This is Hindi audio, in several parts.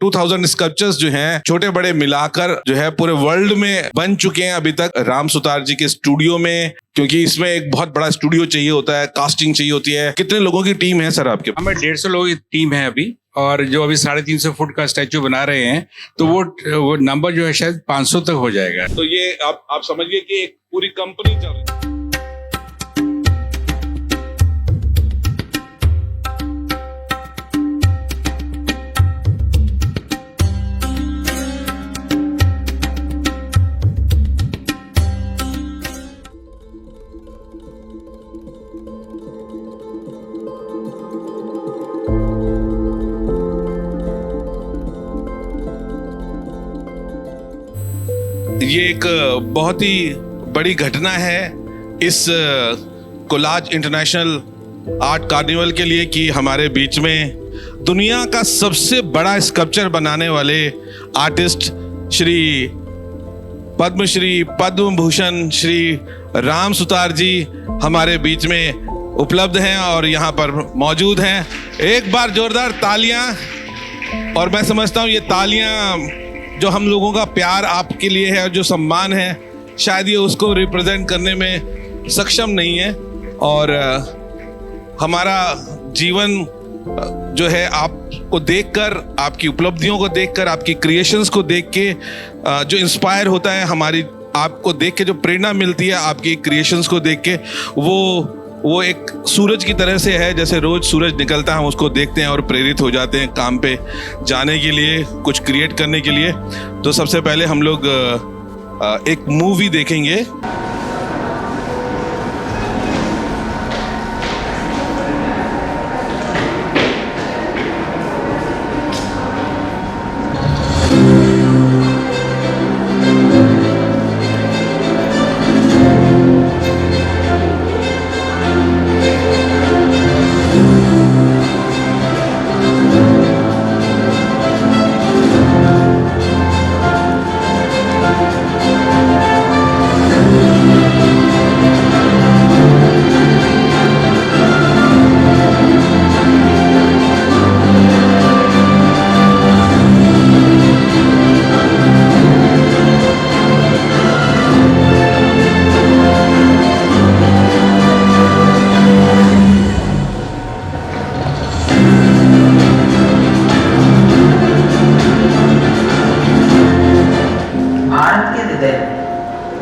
2000 स्कल्पचर्स जो हैं छोटे बड़े मिलाकर जो है पूरे वर्ल्ड में बन चुके हैं अभी तक राम सुतार जी के स्टूडियो में, क्योंकि इसमें एक बहुत बड़ा स्टूडियो चाहिए होता है, कास्टिंग चाहिए होती है। कितने लोगों की टीम है सर आपके? हमें 150 लोगों की टीम है अभी, और जो अभी 350 फुट का स्टैचू बना रहे हैं, तो वो नंबर जो है शायद 500 तक हो जाएगा। तो ये आप समझिए कि एक पूरी कंपनी चल रही है। ये एक बहुत ही बड़ी घटना है इस कोलाज इंटरनेशनल आर्ट कार्निवल के लिए कि हमारे बीच में दुनिया का सबसे बड़ा स्कल्पचर बनाने वाले आर्टिस्ट श्री पद्मश्री पद्म भूषण श्री राम सुतार जी हमारे बीच में उपलब्ध हैं और यहाँ पर मौजूद हैं। एक बार जोरदार तालियां। और मैं समझता हूँ ये तालियां जो हम लोगों का प्यार आपके लिए है और जो सम्मान है, शायद ये उसको रिप्रेजेंट करने में सक्षम नहीं है। और हमारा जीवन जो है आपको देखकर, आपकी उपलब्धियों को देखकर, आपकी क्रिएशंस को देख के जो इंस्पायर होता है, हमारी आपको देख के जो प्रेरणा मिलती है आपकी क्रिएशंस को देख के, वो एक सूरज की तरह से है। जैसे रोज सूरज निकलता है, हम उसको देखते हैं और प्रेरित हो जाते हैं काम पे जाने के लिए, कुछ क्रिएट करने के लिए। तो सबसे पहले हम लोग एक मूवी देखेंगे।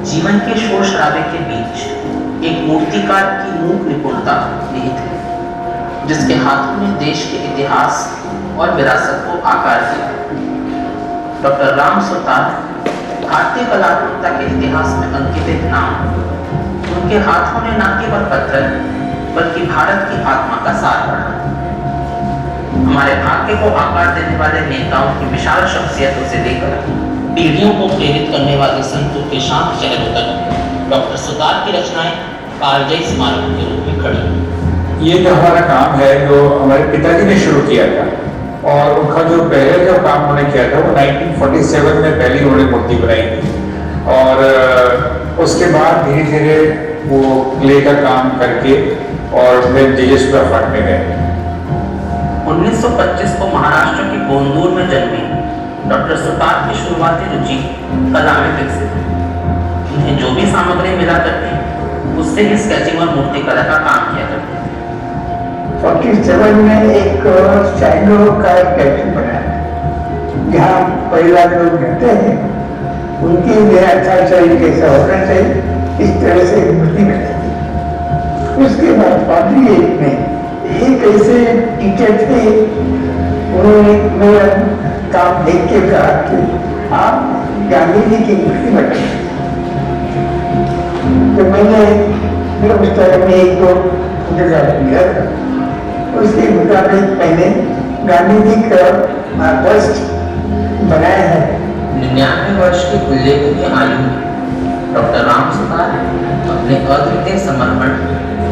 जीवन के शोर शराबे के बीच एक मूर्तिकार की मूक निपुणता निहित है, जिसके हाथों ने देश के इतिहास और विरासत को आकार दिया। डॉक्टर राम सुतार भारतीय कलात्मकता के इतिहास में अंकित एक नाम। उनके हाथों ने न केवल पत्थर बल्कि भारत की आत्मा का सार पढ़ा। हमारे भाग्य को आकार देने वाले नेताओं की विशाल शख्सियतों से लेकर पीढ़ियों को प्रेरित करने वाले संतों के शांत चेहरों तक डॉक्टर सुतार की रचनाएं कालजयी स्मारक के रूप में खड़ी हैं। ये जो हमारा काम है, जो हमारे पिताजी ने शुरू किया था, और उनका जो पहले जो काम उन्होंने किया था वो 1947 में पहली उन्होंने मूर्ति बनाई थी, और उसके बाद धीरे धीरे वो क्ले का काम करके और फिर जीएसपी फंड में गए। 1925 को महाराष्ट्र के गोंदूर में जन्मी डॉक्टर सुतार की शुरुआती रुचि कला में विकसित हुई। उन्हें जो भी सामग्री मिला करती उससे ही स्केचिंग और मूर्ति कला का काम किया करते थे। 47 में एक शैडो का स्टैचू बना, जहाँ पहला लोग रहते हैं उनकी अच्छा शरीर कैसा होना चाहिए, इस तरह से मूर्ति बनाई। उसके बाद पादरी एक में एक ऐसे टीचर थे, उन्होंने मेरा काम देख के कहा कि आप गांधी जी की मूर्ति बनाइए। तो मैंने उस तरह में एक दो फोटोग्राफ लिया था। उसके मुताबिक मैंने गांधी जी का बस्ट बनाया है। 99 वर्ष की उल्लेखनीय आयु में डॉक्टर राम सुतार अपने अद्वितीय समर्पण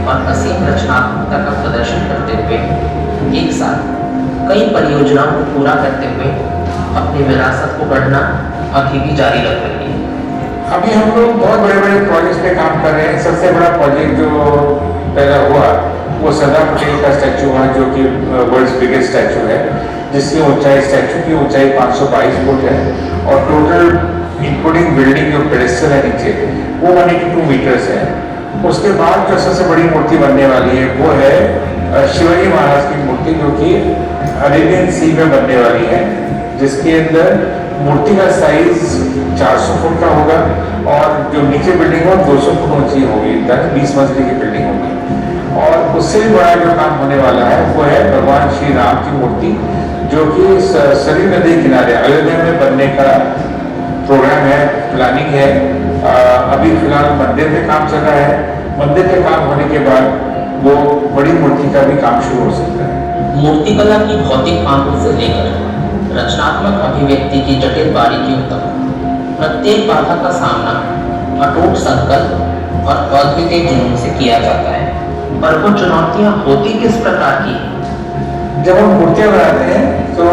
और असीम रचनात्मकता का प्रदर्शन करते हुए एक साथ कई परियोजनाओं को पूरा करते हुए अपनी विरासत को गढ़ना अभी भी जारी रख रही है। अभी हम लोग बहुत बड़े बड़े प्रोजेक्ट्स पे काम कर रहे हैं। सबसे बड़ा प्रोजेक्ट जो पैदा हुआ वो सरदार पटेल का स्टैचू हुआ, जो कि वर्ल्ड्स बिगेस्ट स्टैचू है, जिसकी ऊंचाई, स्टैचू की ऊंचाई 522 फुट है और टोटल इंक्लूडिंग बिल्डिंग जो पेडेस्टल है नीचे वो 182 मीटर्स है। उसके बाद जो सबसे बड़ी मूर्ति बनने वाली है वो है शिवाजी महाराज की मूर्ति, जो कि अरेबियन सी में बनने वाली है, जिसके अंदर मूर्ति का साइज 400 फुट का होगा और जो नीचे बिल्डिंग हो 200 फुट ऊंची होगी, 20 मंजिल की बिल्डिंग होगी। और उससे भी बड़ा जो काम होने वाला है वो है भगवान श्री राम की मूर्ति, जो कि सरयू नदी किनारे अयोध्या में बनने का प्रोग्राम है, प्लानिंग है। अभी फिलहाल मंदिर में काम चल रहा है। मंदिर के काम होने के बाद वो बड़ी मूर्ति का भी काम शुरू हो सकता है। मूर्तिकला की भौतिक आंख से लेकर रचनात्मक अभिव्यक्ति की जटिल बारीकियों तक प्रत्येक बाधा का सामना अटूट संकल्प और अद्वितीय जुनून से किया जाता है। पर वो चुनौतियां होती किस प्रकार की हैं? जब हम मूर्तियां बनाते हैं तो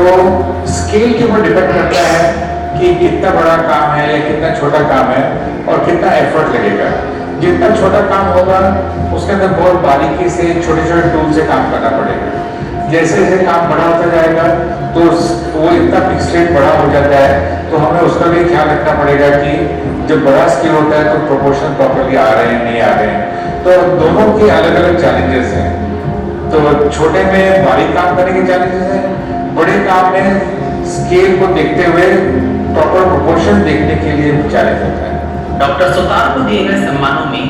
स्केल के ऊपर डिपेंड करता है कि कितना बड़ा काम है या कितना छोटा काम है और कितना एफर्ट लगेगा। जितना छोटा काम होगा उसके अंदर बहुत बारीकी से छोटे छोटे टूल से काम करना पड़ेगा। जैसे जैसे काम बड़ा होता जाएगा तो वो इतना पिक्सलेट बड़ा हो जाता है, तो हमें उसका भी ख्याल रखना पड़ेगा कि जब बड़ा स्केल होता है तो प्रोपोर्शन प्रॉपर्ली आ रहे हैं नहीं आ रहे हैं। तो दोनों के अलग अलग चैलेंजेस हैं। तो छोटे में बारीक काम करने के चैलेंजेस हैं, बड़े काम में स्केल को देखते हुए प्रॉपर प्रोपोर्शन देखने के लिए चैलेंज होता है। डॉक्टर सुतार को दिए गए सम्मानों में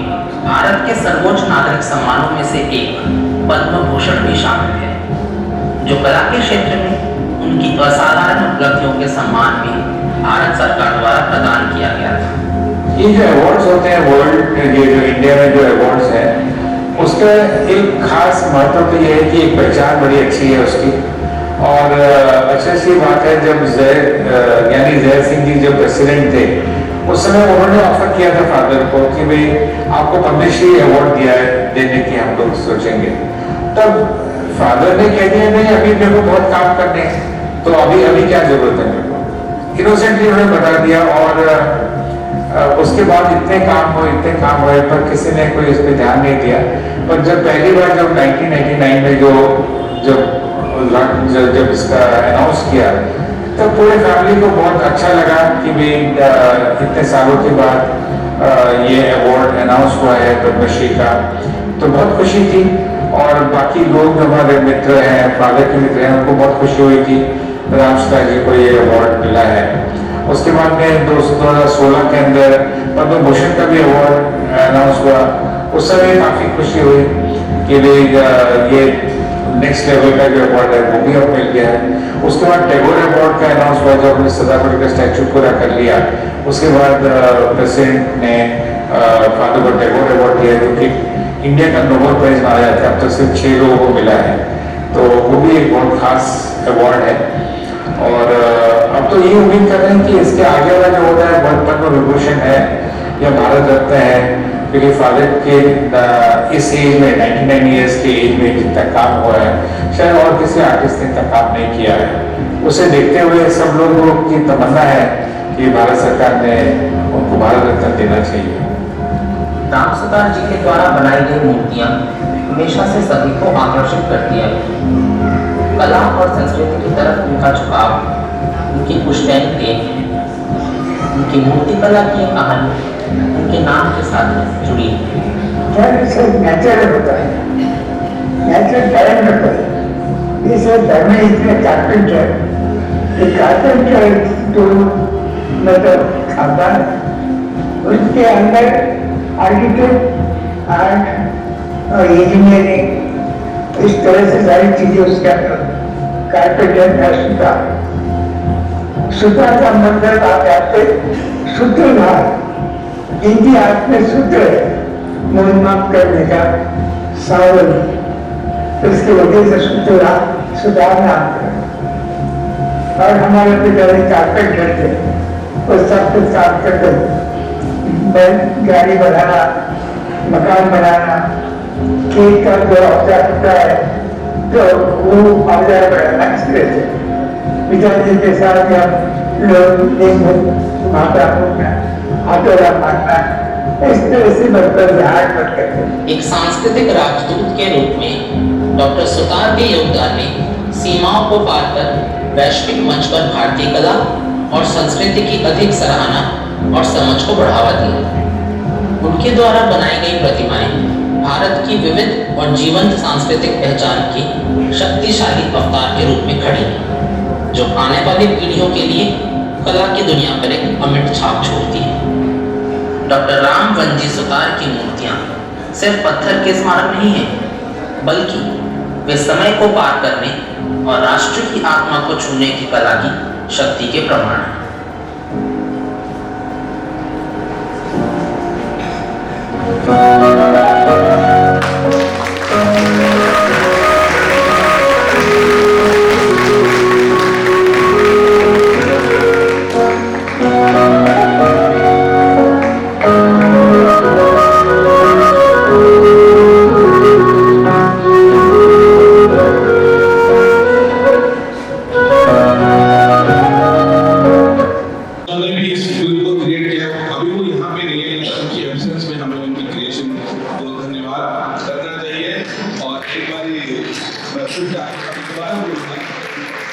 भारत के सर्वोच्च नागरिक सम्मानों में से एक पद्म भूषण भी शामिल है, जो कला के क्षेत्र में उनकी असाधारण उपलब्धियों के सम्मान में भारत सरकार द्वारा प्रदान किया गया था। ये जो अवार्ड्स होते हैं वर्ल्ड, ये जो इंडिया में जो अवार्ड्स है उसका एक खास महत्व तो ये है कि एक पहचान बड़ी अच्छी है उसकी। और अच्छा सी बात है, जब जैद सिंह जी जब प्रेसिडेंट थे उस समय उन्होंने ऑफर किया था फादर को कि भाई आपको पद्मश्री अवार्ड दिया है, देने की हम लोग सोचेंगे। तब फादर ने कह दिया नहीं, अभी मेरे को बहुत काम करने हैं, तो अभी क्या जरूरत है मेरे को। इनोसेंटली उन्होंने बता दिया और उसके बाद इतने काम हुए पर किसी ने कोई इस पर ध्यान नहीं दिया। पर जब पहली बार जब 1999 में जब इसका अनाउंस किया तो पूरे फैमिली को बहुत अच्छा लगा कि भाई इतने सालों के बाद ये अवार्ड अनाउंस हुआ है पद्मश्री का, तो बहुत खुशी थी। और बाकी लोग हमारे मित्र हैं, फादर के मित्र हैं, उनको बहुत खुशी हुई कि राम सुतार जी को ये अवार्ड मिला है। उसके बाद में 2016 के अंदर पद्म भूषण का भी अवार्ड अनाउंस हुआ। उस समय काफ़ी खुशी हुई कि ये नेक्स्ट लेवल का जो अवार्ड है वो भी अब मिल गया है। उसके बाद टैगोर अवार्ड का अनाउंस हुआ, जब हमने सरदार पटेल का स्टैचू पूरा कर लिया। उसके बाद प्रेसिडेंट ने फादर को टैगोर अवार्ड दिया, जो कि इंडिया का नोबेल प्राइज माना जाता है। अब तक सिर्फ 6 लोगों को मिला है, तो वो भी एक बहुत खास अवार्ड है। और अब तो ये उम्मीद कर रहे हैं कि इसके आगे वाला जो होता है पद्म विभूषण है या भारत रत्न है, क्योंकि फादर के इस एज में 99 ईयर्स के एज में जितना काम हुआ है शायद और किसी आर्टिस्ट ने इतना काम नहीं किया है। उसे देखते हुए सब लोगों की तमन्ना है कि भारत सरकार ने उनको भारत रत्न देना चाहिए। राम सुतार जी के द्वारा बनाई गई मूर्तियां हमेशा से सभी को आकर्षित करती है। कला और संस्कृति की तरफ उनका झुकाव, उनकी पुश्तैनी, उनकी मूर्तिकला की कहानी उनके नाम के साथ जुड़ी है। नेचुरल होता है, नेचुरल टैलेंट होता है। इस घर में इतने कारपेंटर तो मतलब खानदान, उसके अंदर आर्किटेक्ट आर्ट इंजीनियरिंग इस तरह से सारी चीजें उसके अंदर। कारपेंटर का सुतार का मतलब आप जानते सूत्रधार, इनकी हाथ में सूत्र है मोहमाप करने का सावल, इसकी वजह से सुधार नाम कर। और हमारे पिता कारपेंटर थे, वो सब कुछ काम करते, गाड़ी बनाना, मकान बनाना, खेत का जो औजार होता है तो वो औजार बनाना इस तरह से। पिताजी के साथ हम लोग माता हाथोड़ा मारना, इस तरह से मतलब ध्यान मत करते। एक सांस्कृतिक राजदूत के रूप में डॉक्टर सुतार के योगदान ने सीमाओं को पार कर वैश्विक मंच पर भारतीय कला और संस्कृति की अधिक सराहना और समझ को बढ़ावा दिया। उनके द्वारा बनाई गई प्रतिमाएं भारत की विविध और जीवंत सांस्कृतिक पहचान की शक्तिशाली अवतार के रूप में खड़ी हैं, जो आने वाली पीढ़ियों के लिए कला की दुनिया पर एक अमिट छाप छोड़ती है। डॉक्टर राम वनजी सुतार की मूर्तियां सिर्फ पत्थर के स्मारक नहीं हैं, बल्कि वे समय को पार करने और राष्ट्र की आत्मा को छूने की कला की शक्ति के प्रमाण हैं।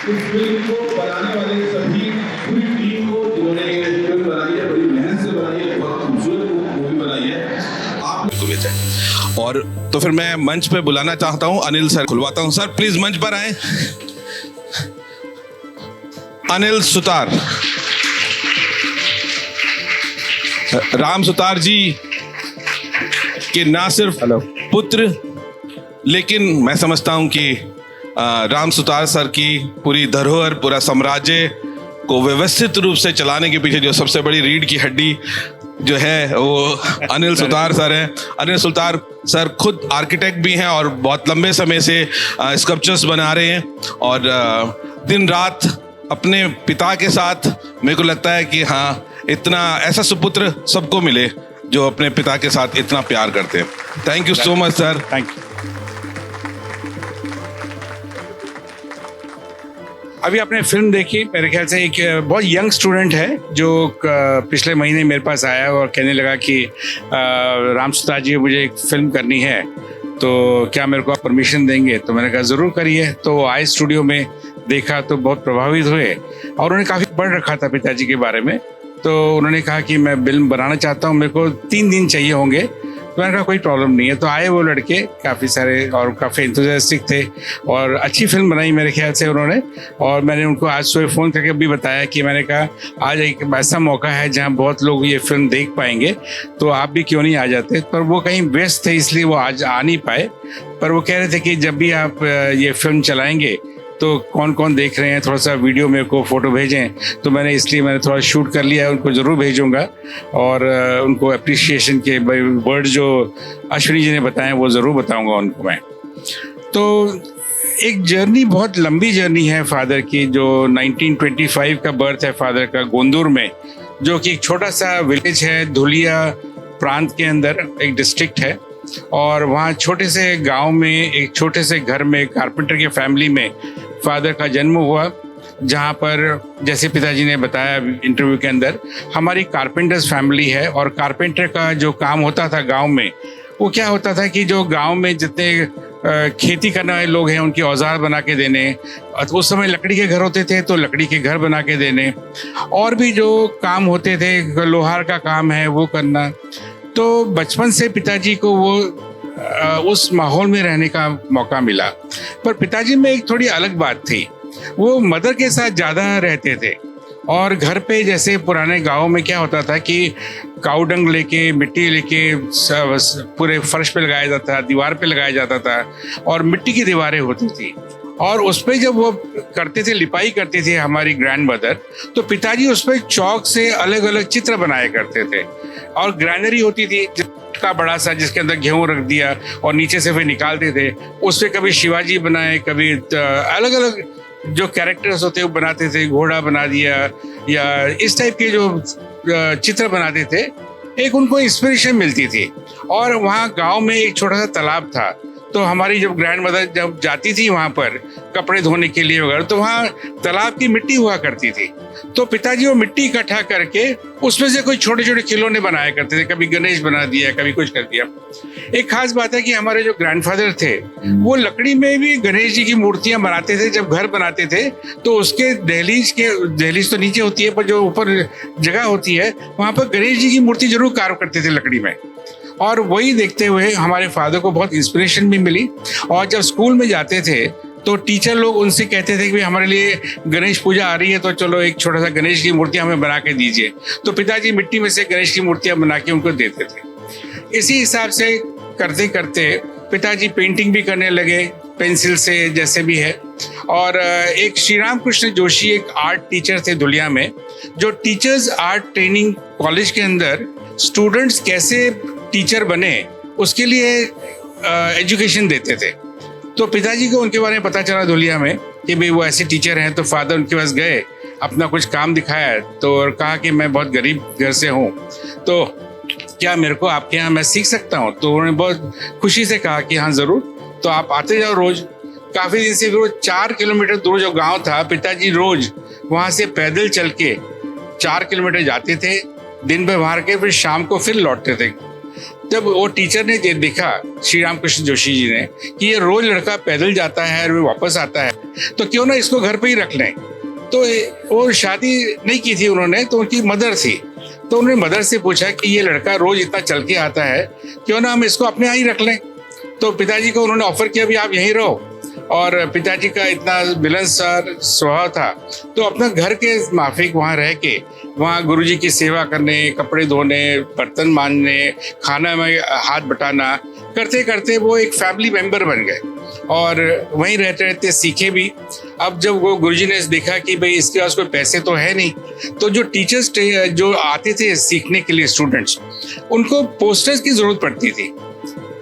इस फिल्म को बनाने वाले सभी पूरी टीम को जिन्होंने ये फिल्म बनाई है, बड़ी मेहनत से बनाई है, बहुत खूबसूरत मूवी बनाई है आप को बेचा है। और तो फिर मैं मंच पे बुलाना चाहता हूँ अनिल सर, खुलवाता हूँ। सर प्लीज मंच पर आए। अनिल सुतार, राम सुतार जी के ना सिर्फ पुत्र, लेकिन मैं समझता हूं कि राम सुतार सर की पूरी धरोहर, पूरा साम्राज्य को व्यवस्थित रूप से चलाने के पीछे जो सबसे बड़ी रीढ़ की हड्डी जो है वो अनिल सुतार सर है। अनिल सुतार सर खुद आर्किटेक्ट भी हैं और बहुत लंबे समय से स्कल्पचर्स बना रहे हैं और दिन रात अपने पिता के साथ, मेरे को लगता है कि हाँ, इतना ऐसा सुपुत्र सबको मिले जो अपने पिता के साथ इतना प्यार करते हैं। Thank you so much sir. Thank you. अभी आपने फिल्म देखी, मेरे ख्याल से एक बहुत यंग स्टूडेंट है जो पिछले महीने मेरे पास आया और कहने लगा कि राम सुतार जी मुझे एक फिल्म करनी है, तो क्या मेरे को आप परमिशन देंगे? तो मैंने कहा ज़रूर करिए। तो आए स्टूडियो में, देखा तो बहुत प्रभावित हुए और उन्होंने काफ़ी पढ़ रखा था पिताजी के बारे में। तो उन्होंने कहा कि मैं फिल्म बनाना चाहता हूँ, मेरे को 3 दिन चाहिए होंगे। तो मैंने कहा कोई प्रॉब्लम नहीं है। तो आए वो लड़के काफ़ी सारे और काफ़ी एंथुसियास्टिक थे और अच्छी फिल्म बनाई मेरे ख्याल से उन्होंने। और मैंने उनको आज सुबह फ़ोन करके भी बताया कि मैंने कहा आज एक ऐसा मौका है जहाँ बहुत लोग ये फिल्म देख पाएंगे, तो आप भी क्यों नहीं आ जाते। पर वो कहीं व्यस्त थे इसलिए वो आज आ नहीं पाए। पर वो कह रहे थे कि जब भी आप ये फिल्म चलाएँगे तो कौन कौन देख रहे हैं, थोड़ा सा वीडियो मेरे को फ़ोटो भेजें। तो मैंने थोड़ा शूट कर लिया है, उनको ज़रूर भेजूंगा और उनको अप्रिसिएशन के वर्ड जो अश्विनी जी ने बताए वो ज़रूर बताऊंगा उनको मैं। तो एक जर्नी, बहुत लंबी जर्नी है फादर की, जो 1925 का बर्थ है फादर का गोंदूर में, जो कि एक छोटा सा विलेज है, धुलिया प्रांत के अंदर एक डिस्ट्रिक्ट है। और वहाँ छोटे से गांव में एक छोटे से घर में कारपेंटर के फैमिली में फादर का जन्म हुआ, जहाँ पर जैसे पिताजी ने बताया इंटरव्यू के अंदर, हमारी कारपेंटर्स फैमिली है। और कारपेंटर का जो काम होता था गांव में, वो क्या होता था कि जो गांव में जितने खेती करने वाले लोग हैं उनके औजार बना के देने, उस समय लकड़ी के घर होते थे तो लकड़ी के घर बना के देने, और भी जो काम होते थे, लोहार का काम है वो करना। तो बचपन से पिताजी को वो उस माहौल में रहने का मौका मिला। पर पिताजी में एक थोड़ी अलग बात थी, वो मदर के साथ ज़्यादा रहते थे। और घर पे जैसे पुराने गाँव में क्या होता था कि काऊ डंग लेके, मिट्टी लेके पूरे फर्श पे लगाया जाता था, दीवार पे लगाया जाता था, और मिट्टी की दीवारें होती थी। और उस पर जब वो करते थे, लिपाई करते थे हमारी ग्रैंड मदर, तो पिताजी उस पर चौक से अलग अलग चित्र बनाया करते थे। और ग्रैनरी होती थी का बड़ा सा, जिसके अंदर गेहूँ रख दिया और नीचे से फिर निकालते थे। उस पर कभी शिवाजी बनाए, कभी अलग अलग जो कैरेक्टर्स होते वो बनाते थे, घोड़ा बना दिया या इस टाइप के जो चित्र बनाते थे। एक उनको इंस्पिरेशन मिलती थी। और वहाँ गांव में एक छोटा सा तालाब था, तो हमारी जब ग्रैंड मदर जब जाती थी वहाँ पर कपड़े धोने के लिए वगैरह, तो वहाँ तालाब की मिट्टी हुआ करती थी। तो पिताजी वो मिट्टी इकट्ठा करके उसमें से कोई छोटे छोटे खिलौने बनाया करते थे, कभी गणेश बना दिया, कभी कुछ कर दिया। एक खास बात है कि हमारे जो ग्रैंडफादर थे वो लकड़ी में भी गणेश जी की मूर्तियां बनाते थे। जब घर बनाते थे तो उसके दहलीज तो नीचे होती है, पर जो ऊपर जगह होती है वहाँ पर गणेश जी की मूर्ति जरूर कार्व करते थे लकड़ी में। और वही देखते हुए हमारे फादर को बहुत इंस्पिरेशन भी मिली। और जब स्कूल में जाते थे तो टीचर लोग उनसे कहते थे कि भाई हमारे लिए गणेश पूजा आ रही है, तो चलो एक छोटा सा गणेश की मूर्ति हमें बना के दीजिए। तो पिताजी मिट्टी में से गणेश की मूर्तियां बना के उनको देते थे। इसी हिसाब से करते करते पिताजी पेंटिंग भी करने लगे पेंसिल से, जैसे भी है। और एक श्री राम कृष्ण जोशी एक आर्ट टीचर थे धुलिया में, जो टीचर्स आर्ट ट्रेनिंग कॉलेज के अंदर स्टूडेंट्स कैसे टीचर बने उसके लिए एजुकेशन देते थे। तो पिताजी को उनके बारे में पता चला धुलिया में कि भाई वो ऐसे टीचर हैं। तो फादर उनके पास गए, अपना कुछ काम दिखाया तो और कहा कि मैं बहुत गरीब घर से हूँ, तो क्या मेरे को आपके यहाँ मैं सीख सकता हूँ? तो उन्होंने बहुत खुशी से कहा कि हाँ ज़रूर, तो आप आते जाओ रोज़। काफ़ी दिन से वो 4 किलोमीटर दूर जो गाँव था, पिताजी रोज़ वहाँ से पैदल चल के 4 किलोमीटर जाते थे, दिन भर वहाँ के, फिर शाम को फिर लौटते थे। जब वो टीचर ने देखा श्री राम कृष्ण जोशी जी ने कि ये रोज लड़का पैदल जाता है और वापस आता है, तो क्यों ना इसको घर पे ही रख लें। तो वो शादी नहीं की थी उन्होंने, तो उनकी मदर थी। तो उन्होंने मदर से पूछा कि ये लड़का रोज इतना चल के आता है, क्यों ना हम इसको अपने यहाँ ही रख लें। तो पिताजी को उन्होंने ऑफर किया भी आप यहीं रहो। और पिताजी का इतना मिलनसार स्वभाव था, तो अपना घर के माफिक वहाँ रह के वहाँ गुरुजी की सेवा करने, कपड़े धोने, बर्तन मांजने, खाना में हाथ बटाना करते करते वो एक फैमिली मेंबर बन गए और वहीं रहते रहते सीखे भी। अब जब वो गुरुजी ने देखा कि भाई इसके पास कोई पैसे तो है नहीं, तो जो टीचर्स जो आते थे सीखने के लिए स्टूडेंट्स, उनको पोस्टर्स की जरूरत पड़ती थी।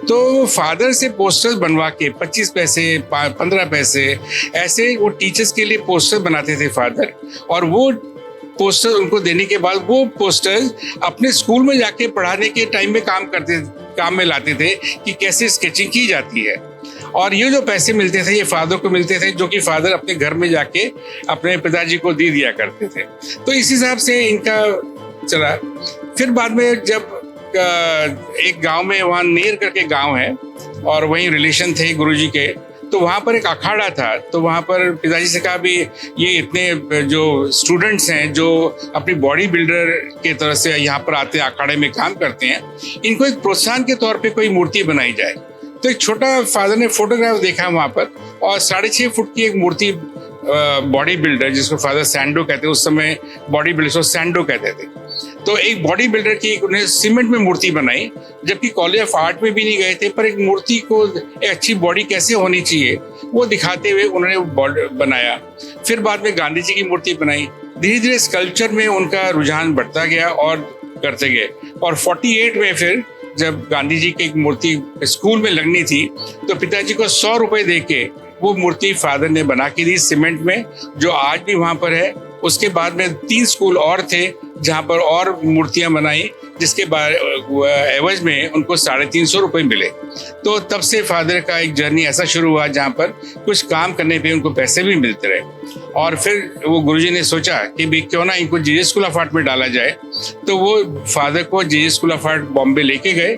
तो फादर से पोस्टर्स बनवा के 25 पैसे 15 पैसे ऐसे वो टीचर्स के लिए पोस्टर बनाते थे फादर। और वो पोस्टर उनको देने के बाद वो पोस्टर्स अपने स्कूल में जाके पढ़ाने के टाइम में काम में लाते थे कि कैसे स्केचिंग की जाती है। और ये जो पैसे मिलते थे ये फादर को मिलते थे, जो कि फादर अपने घर में जाके अपने पिताजी को दे दिया करते थे। तो इस हिसाब से इनका चला। फिर बाद में जब एक गांव में, वहाँ नेर करके गांव है और वहीं रिलेशन थे गुरुजी के, तो वहाँ पर एक अखाड़ा था। तो वहाँ पर पिताजी से कहा भी ये इतने जो स्टूडेंट्स हैं जो अपनी बॉडी बिल्डर के तरह से यहाँ पर आते हैं, अखाड़े में काम करते हैं, इनको एक प्रोत्साहन के तौर पे कोई मूर्ति बनाई जाए। तो एक छोटा फादर ने फोटोग्राफ देखा वहाँ पर और 6.5 फुट की एक मूर्ति बॉडी बिल्डर, जिसको फादर सैंडो कहते हैं, उस समय बॉडी बिल्डर को सैंडो कहते थे। तो एक बॉडी बिल्डर की उन्हें सीमेंट में मूर्ति बनाई, जबकि कॉलेज ऑफ आर्ट में भी नहीं गए थे, पर एक मूर्ति को एक अच्छी बॉडी कैसे होनी चाहिए वो दिखाते हुए उन्होंने बनाया। फिर बाद में गांधी जी की मूर्ति बनाई। धीरे धीरे स्कल्पचर में उनका रुझान बढ़ता गया और करते गए। और 48 में फिर जब गांधी जी की एक मूर्ति स्कूल में लगनी थी, तो पिताजी को 100 रुपए दे के वो मूर्ति फादर ने बना के दी सीमेंट में, जो आज भी वहाँ पर है। उसके बाद में 3 स्कूल और थे जहाँ पर और मूर्तियाँ बनाई, जिसके बाद एवज में उनको 350 रुपये मिले। तो तब से फादर का एक जर्नी ऐसा शुरू हुआ जहाँ पर कुछ काम करने पे उनको पैसे भी मिलते रहे। और फिर वो गुरुजी ने सोचा कि भी क्यों ना इनको जीजस स्कूल ऑफ आर्ट में डाला जाए। तो वो फादर को Jesus school of art Bombay लेके गए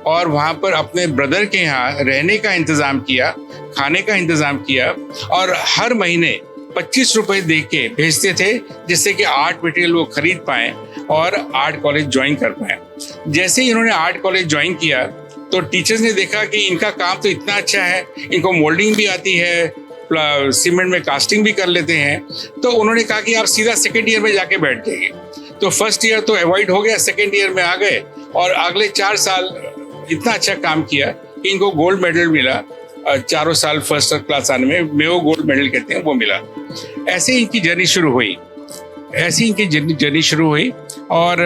और वहाँ पर अपने ब्रदर के यहाँ रहने का इंतज़ाम किया, खाने का इंतज़ाम किया, और हर महीने 25 रुपए दे के भेजते थे, जिससे कि आर्ट मटेरियल वो खरीद पाएं और आर्ट कॉलेज ज्वाइन कर पाएं। जैसे ही इन्होंने आर्ट कॉलेज ज्वाइन किया तो टीचर्स ने देखा कि इनका काम तो इतना अच्छा है, इनको मोल्डिंग भी आती है, सीमेंट में कास्टिंग भी कर लेते हैं। तो उन्होंने कहा कि आप सीधा 2nd ईयर में जाके बैठ जाइए। तो 1st ईयर तो अवॉइड हो गया, 2nd ईयर में आ गए और अगले 4 साल इतना अच्छा काम किया कि इनको गोल्ड मेडल मिला। 4 साल फर्स्ट क्लास आने में मेयो गोल्ड मेडल कहते हैं, वो मिला। ऐसे इनकी जर्नी शुरू हुई। और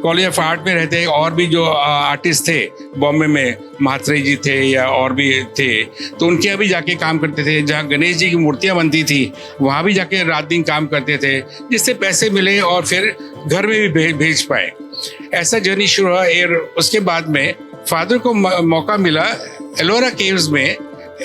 कॉलेज ऑफ आर्ट में रहते और भी जो आर्टिस्ट थे बॉम्बे में, महात्रे जी थे या और भी थे, तो उनके यहाँ भी जाके काम करते थे। जहाँ गणेश जी की मूर्तियाँ बनती थी वहाँ भी जाके रात दिन काम करते थे, जिससे पैसे मिले और फिर घर में भी भेज पाए। ऐसा जर्नी शुरू हुआ। और उसके बाद में फादर को मौका मिला एलोरा केव्स में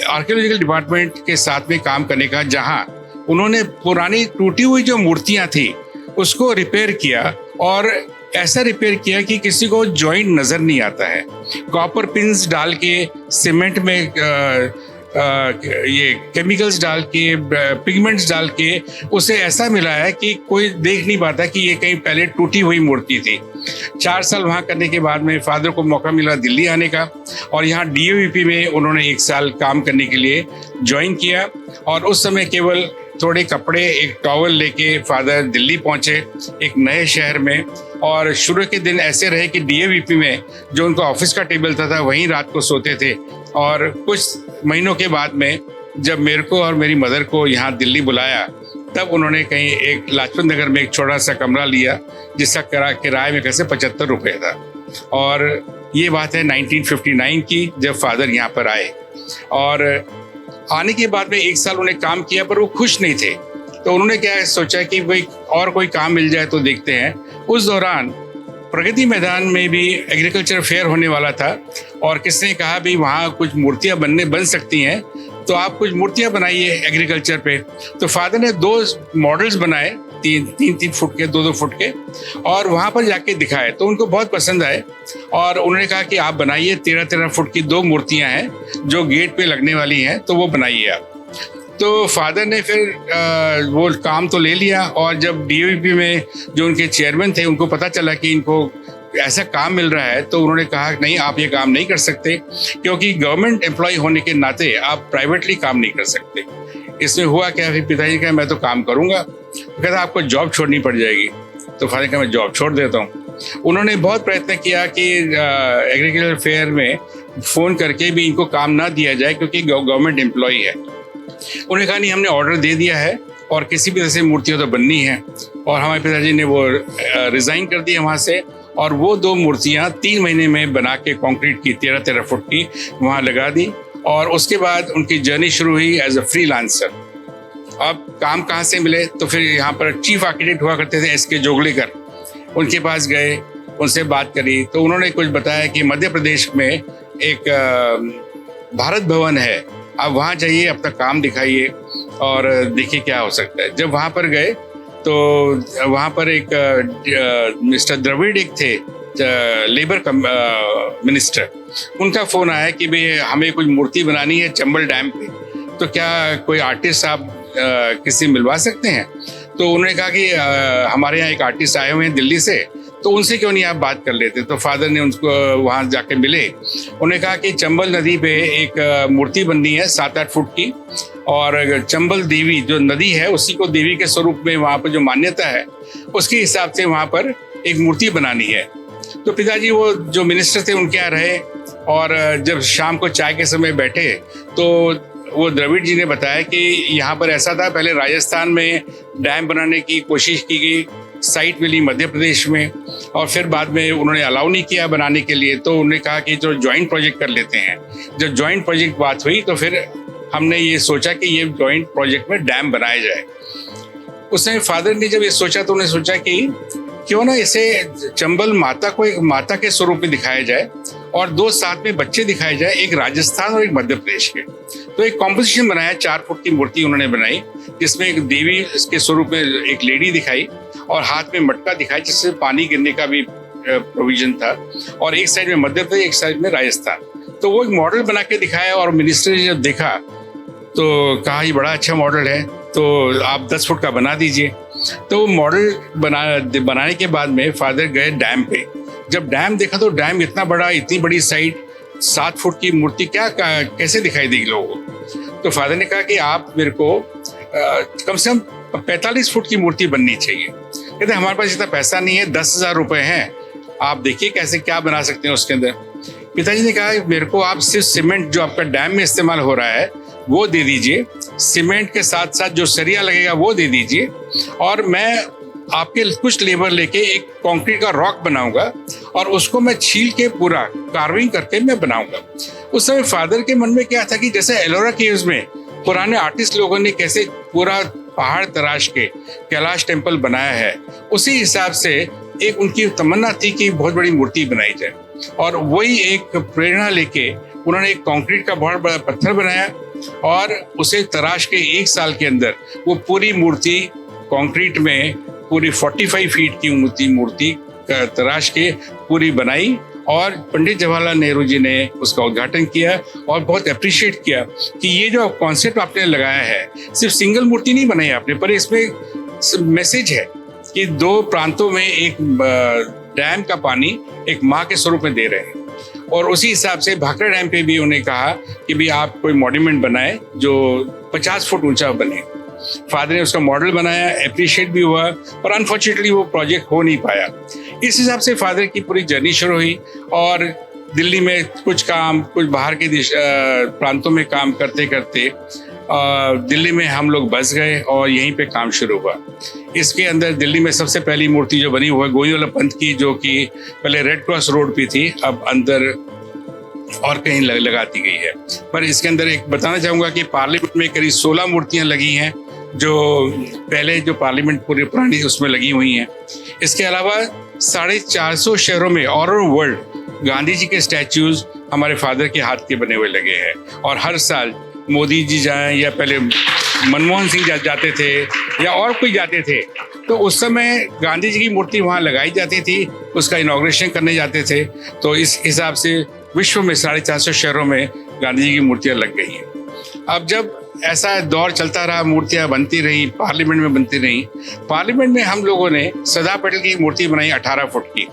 आर्कियोलॉजिकल डिपार्टमेंट के साथ में काम करने का, जहां उन्होंने पुरानी टूटी हुई जो मूर्तियां थी उसको रिपेयर किया, और ऐसा रिपेयर किया कि किसी को जॉइंट नजर नहीं आता है। कॉपर पिंस डाल के, सीमेंट में ये केमिकल्स डाल के, पिगमेंट्स डाल के उसे ऐसा मिलाया है कि कोई देख नहीं पाता कि ये कहीं पहले टूटी हुई मूर्ति थी। 4 साल वहाँ करने के बाद में फादर को मौका मिला दिल्ली आने का, और यहाँ DAVP में उन्होंने 1 साल काम करने के लिए ज्वाइन किया। और उस समय केवल थोड़े कपड़े, एक टॉवल लेके फादर दिल्ली पहुंचे एक नए शहर में। और शुरू के दिन ऐसे रहे कि DAVP में जो उनका ऑफिस का टेबल था वहीं रात को सोते थे। और कुछ महीनों के बाद में जब मेरे को और मेरी मदर को यहाँ दिल्ली बुलाया, तब उन्होंने कहीं एक लाजपत नगर में एक छोटा सा कमरा लिया, जिसका किराए में कैसे 75 रुपये था। और ये बात है 1959 की, जब फादर यहाँ पर आए। और आने के बाद में 1 साल उन्हें काम किया, पर वो खुश नहीं थे। तो उन्होंने क्या सोचा कि भाई और कोई काम मिल जाए तो देखते हैं। उस दौरान प्रगति मैदान में भी एग्रीकल्चर फेयर होने वाला था, और किसने कहा भी वहाँ कुछ मूर्तियाँ बन सकती हैं, तो आप कुछ मूर्तियाँ बनाइए एग्रीकल्चर पे। तो फादर ने 2 मॉडल्स बनाए, 3 फुट के, 2 फुट के, और वहाँ पर जाके दिखाए। तो उनको बहुत पसंद आए, और उन्होंने कहा कि आप बनाइए, 13 फुट की 2 मूर्तियाँ हैं जो गेट पे लगने वाली हैं, तो वो बनाइए आप। तो फादर ने फिर वो काम तो ले लिया। और जब DAVP में जो उनके चेयरमैन थे, उनको पता चला कि इनको ऐसा काम मिल रहा है, तो उन्होंने कहा नहीं, आप ये काम नहीं कर सकते, क्योंकि गवर्नमेंट एम्प्लॉय होने के नाते आप प्राइवेटली काम नहीं कर सकते। इसमें हुआ क्या, फिर पिताजी कहा मैं तो काम करूँगा। कहता आपको जॉब छोड़नी पड़ जाएगी। तो फादर कहा मैं जॉब छोड़ देता हूँ। उन्होंने बहुत प्रयत्न किया कि एग्रीकल्चर फेयर में फ़ोन करके भी इनको काम ना दिया जाए, क्योंकि गवर्नमेंट एम्प्लॉय है। उन्होंने कहा नहीं, हमने ऑर्डर दे दिया है और किसी भी तरह से मूर्तियाँ तो बननी है। और हमारे पिताजी ने वो रिज़ाइन कर दिया वहाँ से, और वो 2 मूर्तियाँ 3 महीने में बना के कंक्रीट की 13 फुट की वहाँ लगा दी। और उसके बाद उनकी जर्नी शुरू हुई एज अ फ्रीलांसर। अब काम कहाँ से मिले, तो फिर यहाँ पर चीफ आर्किटेक्ट हुआ करते थे SK जोगलेकर, उनके पास गए, उनसे बात करी। तो उन्होंने कुछ बताया कि मध्य प्रदेश में एक भारत भवन है, आप वहाँ जाइए, अपना काम दिखाइए और देखिए क्या हो सकता है। जब वहाँ पर गए तो वहाँ पर एक मिस्टर द्रविड़ एक थे, लेबर मिनिस्टर, उनका फ़ोन आया कि भाई हमें कुछ मूर्ति बनानी है चंबल डैम पे, तो क्या कोई आर्टिस्ट आप किसी मिलवा सकते हैं। तो उन्होंने कहा कि हमारे यहाँ एक आर्टिस्ट आए हुए हैं दिल्ली से, तो उनसे क्यों नहीं आप बात कर लेते। तो फादर ने उनको वहाँ जाके मिले। उन्होंने कहा कि चंबल नदी पे एक मूर्ति बननी है 7-8 फुट की, और चंबल देवी जो नदी है उसी को देवी के स्वरूप में वहाँ पर जो मान्यता है उसके हिसाब से वहाँ पर एक मूर्ति बनानी है। तो पिताजी वो जो मिनिस्टर थे उनके यहाँ रहे, और जब शाम को चाय के समय बैठे तो वो द्रविड़ जी ने बताया कि यहाँ पर ऐसा था, पहले राजस्थान में डैम बनाने की कोशिश की गई, साइट मिली मध्य प्रदेश में, और फिर बाद में उन्होंने अलाउ नहीं किया बनाने के लिए। तो उन्होंने कहा कि जो जॉइंट प्रोजेक्ट कर लेते हैं। जब जॉइंट प्रोजेक्ट बात हुई तो फिर हमने ये सोचा कि ये जॉइंट प्रोजेक्ट में डैम बनाया जाए। उस समय फादर ने जब ये सोचा तो उन्होंने सोचा कि क्यों ना इसे चंबल माता को एक माता के स्वरूप में दिखाया जाए, और 2 साथ में बच्चे दिखाए जाए, एक राजस्थान और एक मध्य प्रदेश के। तो एक कॉम्पोजिशन बनाया, 4 फुट की मूर्ति उन्होंने बनाई, जिसमें एक देवी के स्वरूप में एक लेडी दिखाई, और हाथ में मटका दिखाई जिससे पानी गिरने का भी प्रोविजन था, और एक साइड में मध्य प्रदेश, एक साइड में राजस्थान। तो वो एक मॉडल बना के दिखाया, और मिनिस्टर ने जब देखा तो कहा ये बड़ा अच्छा मॉडल है, तो आप 10 फुट का बना दीजिए। तो मॉडल बनाने के बाद में फादर गए डैम पे। जब डैम देखा तो डैम इतना बड़ा, इतनी बड़ी साइड, 7 फुट की मूर्ति कैसे दिखाई देगी लोगों को। तो फादर ने कहा कि आप मेरे को कम से कम 45 फुट की मूर्ति बननी चाहिए। कहते हमारे पास इतना पैसा नहीं है, 10,000 रुपये हैं, आप देखिए कैसे क्या बना सकते हैं उसके अंदर। पिताजी ने कहा मेरे को आप सिर्फ सीमेंट जो आपका डैम में इस्तेमाल हो रहा है वो दे दीजिए, सीमेंट के साथ साथ जो सरिया लगेगा वो दे दीजिए, और मैं आपके कुछ लेबर लेके एक कंक्रीट का रॉक बनाऊंगा, और उसको मैं छील के पूरा कार्विंग करके मैं बनाऊंगा। उस समय फादर के मन में क्या था कि जैसे एलोरा केव्स में पुराने आर्टिस्ट लोगों ने कैसे पूरा पहाड़ तराश के कैलाश टेम्पल बनाया है, उसी हिसाब से एक उनकी तमन्ना थी कि बहुत बड़ी मूर्ति बनाई जाए। और वही एक प्रेरणा लेके उन्होंने एक कंक्रीट का बहुत बड़ा पत्थर बनाया और उसे तराश के 1 साल के अंदर वो पूरी मूर्ति कंक्रीट में पूरी 45 फीट की मूर्ति तराश के पूरी बनाई और पंडित जवाहरलाल नेहरू जी ने उसका उद्घाटन किया और बहुत अप्रिशिएट किया कि ये जो कॉन्सेप्ट आपने लगाया है, सिर्फ सिंगल मूर्ति नहीं बनाई आपने, पर इसमें मैसेज है कि 2 प्रांतों में एक डैम का पानी एक माँ के स्वरूप में दे रहे हैं। और उसी हिसाब से भाखड़ा डैम पे भी उन्हें कहा कि भी आप कोई मॉन्यूमेंट बनाए जो 50 फुट ऊंचा बने। फादर ने उसका मॉडल बनाया, अप्रिशिएट भी हुआ, पर अनफॉर्चुनेटली वो प्रोजेक्ट हो नहीं पाया। इस हिसाब से फादर की पूरी जर्नी शुरू हुई और दिल्ली में कुछ बाहर के प्रांतों में काम करते करते दिल्ली में हम लोग बस गए और यहीं पे काम शुरू हुआ। इसके अंदर दिल्ली में सबसे पहली मूर्ति जो बनी हुई है गोविंद वल्लभ पंत की, जो कि पहले रेड क्रॉस रोड पे थी, अब अंदर और कहीं लगा दी गई है। पर इसके अंदर एक बताना चाहूँगा कि पार्लियामेंट में करीब 16 मूर्तियाँ लगी हैं, जो पहले जो पार्लियामेंट पूरी पुरानी उसमें लगी हुई हैं। इसके अलावा 450 शहरों में all over world Gandhi ji के स्टैच्यूज हमारे फादर के हाथ के बने हुए लगे हैं। और हर साल मोदी जी जाएं या पहले मनमोहन सिंह जाते थे या और कोई जाते थे, तो उस समय गांधी जी की मूर्ति वहाँ लगाई जाती थी, उसका इनॉग्रेशन करने जाते थे। तो इस हिसाब से विश्व में 450 शहरों में गांधी जी की मूर्तियाँ लग गई हैं। अब जब ऐसा दौर चलता रहा, मूर्तियाँ बनती रही, पार्लियामेंट में बनती रही। पार्लियामेंट में हम लोगों ने सरदार पटेल की मूर्ति बनाई 18 फुट की,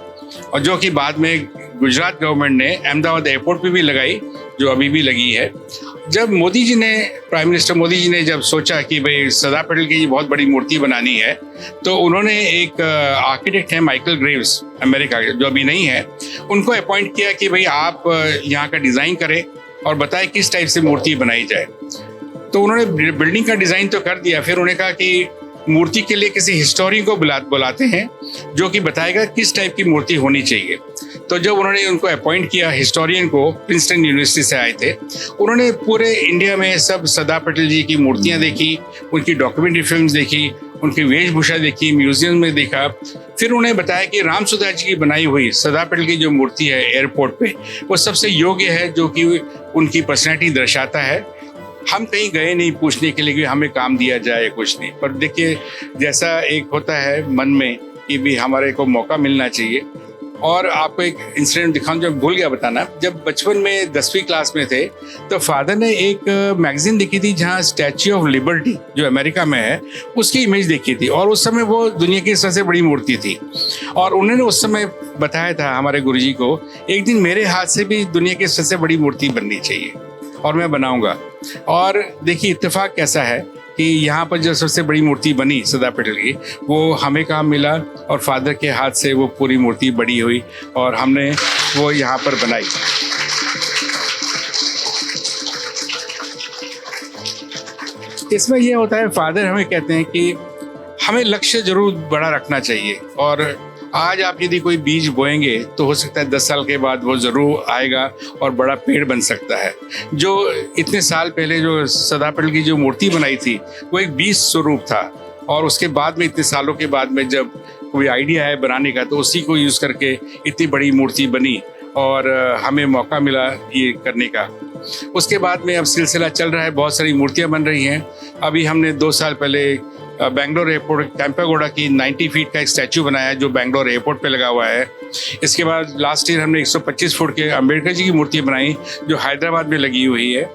और जो कि बाद में गुजरात गवर्नमेंट ने अहमदाबाद एयरपोर्ट पे भी लगाई, जो अभी भी लगी है। जब मोदी जी ने, प्राइम मिनिस्टर मोदी जी ने जब सोचा कि भाई सरदार पटेल की बहुत बड़ी मूर्ति बनानी है, तो उन्होंने एक आर्किटेक्ट है माइकल ग्रेव्स, अमेरिका के, जो अभी नहीं है, उनको अपॉइंट किया कि भाई आप यहाँ का डिज़ाइन करें और बताएं किस टाइप से मूर्ति बनाई जाए। तो उन्होंने बिल्डिंग का डिज़ाइन तो कर दिया, फिर उन्होंने कहा कि मूर्ति के लिए किसी हिस्टोरियन को बुलाते हैं जो कि बताएगा किस टाइप की मूर्ति होनी चाहिए। तो जब उन्होंने उनको अपॉइंट किया, हिस्टोरियन को, प्रिंसटन यूनिवर्सिटी से आए थे, उन्होंने पूरे इंडिया में सब सरदार पटेल जी की मूर्तियाँ देखी, उनकी डॉक्यूमेंट्री फिल्म्स देखी, उनकी वेशभूषा देखी, म्यूजियम में देखा। फिर उन्हें बताया कि राम सुधार जी की बनाई हुई सरदार पटेल की जो मूर्ति है एयरपोर्ट पे, वो सबसे योग्य है, जो कि उनकी पर्सनैलिटी दर्शाता है। हम कहीं गए नहीं पूछने के लिए कि हमें काम दिया जाए, कुछ नहीं। पर देखिए, जैसा एक होता है मन में कि भी हमारे को मौका मिलना चाहिए। और आपको एक इंसिडेंट दिखाऊं जो भूल गया बताना। जब बचपन में 10वीं क्लास में थे, तो फादर ने एक मैगजीन देखी थी जहां स्टैच्यू ऑफ लिबर्टी जो अमेरिका में है उसकी इमेज देखी थी, और उस समय वो दुनिया की सबसे बड़ी मूर्ति थी। और उन्होंने उस समय बताया था हमारे गुरुजी को, एक दिन मेरे हाथ से भी दुनिया की सबसे बड़ी मूर्ति बननी चाहिए और मैं बनाऊंगा। और देखिए इत्तेफाक कैसा है कि यहाँ पर जो सबसे बड़ी मूर्ति बनी सरदार पटेल की, वो हमें काम मिला और फादर के हाथ से वो पूरी मूर्ति बड़ी हुई और हमने वो यहाँ पर बनाई। इसमें ये होता है, फादर हमें कहते हैं कि हमें लक्ष्य जरूर बड़ा रखना चाहिए, और आज आप यदि कोई बीज बोएंगे तो हो सकता है 10 साल के बाद वो ज़रूर आएगा और बड़ा पेड़ बन सकता है। जो इतने साल पहले जो सरदार पटेल की जो मूर्ति बनाई थी, वो एक बीज स्वरूप था, और उसके बाद में इतने सालों के बाद में जब कोई आइडिया है बनाने का, तो उसी को यूज़ करके इतनी बड़ी मूर्ति बनी और हमें मौका मिला ये करने का। उसके बाद में अब सिलसिला चल रहा है, बहुत सारी मूर्तियाँ बन रही हैं। अभी हमने 2 साल पहले बेंगलोर एयरपोर्ट कैंपेगौड़ा की 90 फीट का एक स्टैचू बनाया है जो बेंगलोर एयरपोर्ट पे लगा हुआ है। इसके बाद लास्ट ईयर हमने 125 फुट के अम्बेडकर जी की मूर्ति बनाई जो हैदराबाद में लगी हुई है।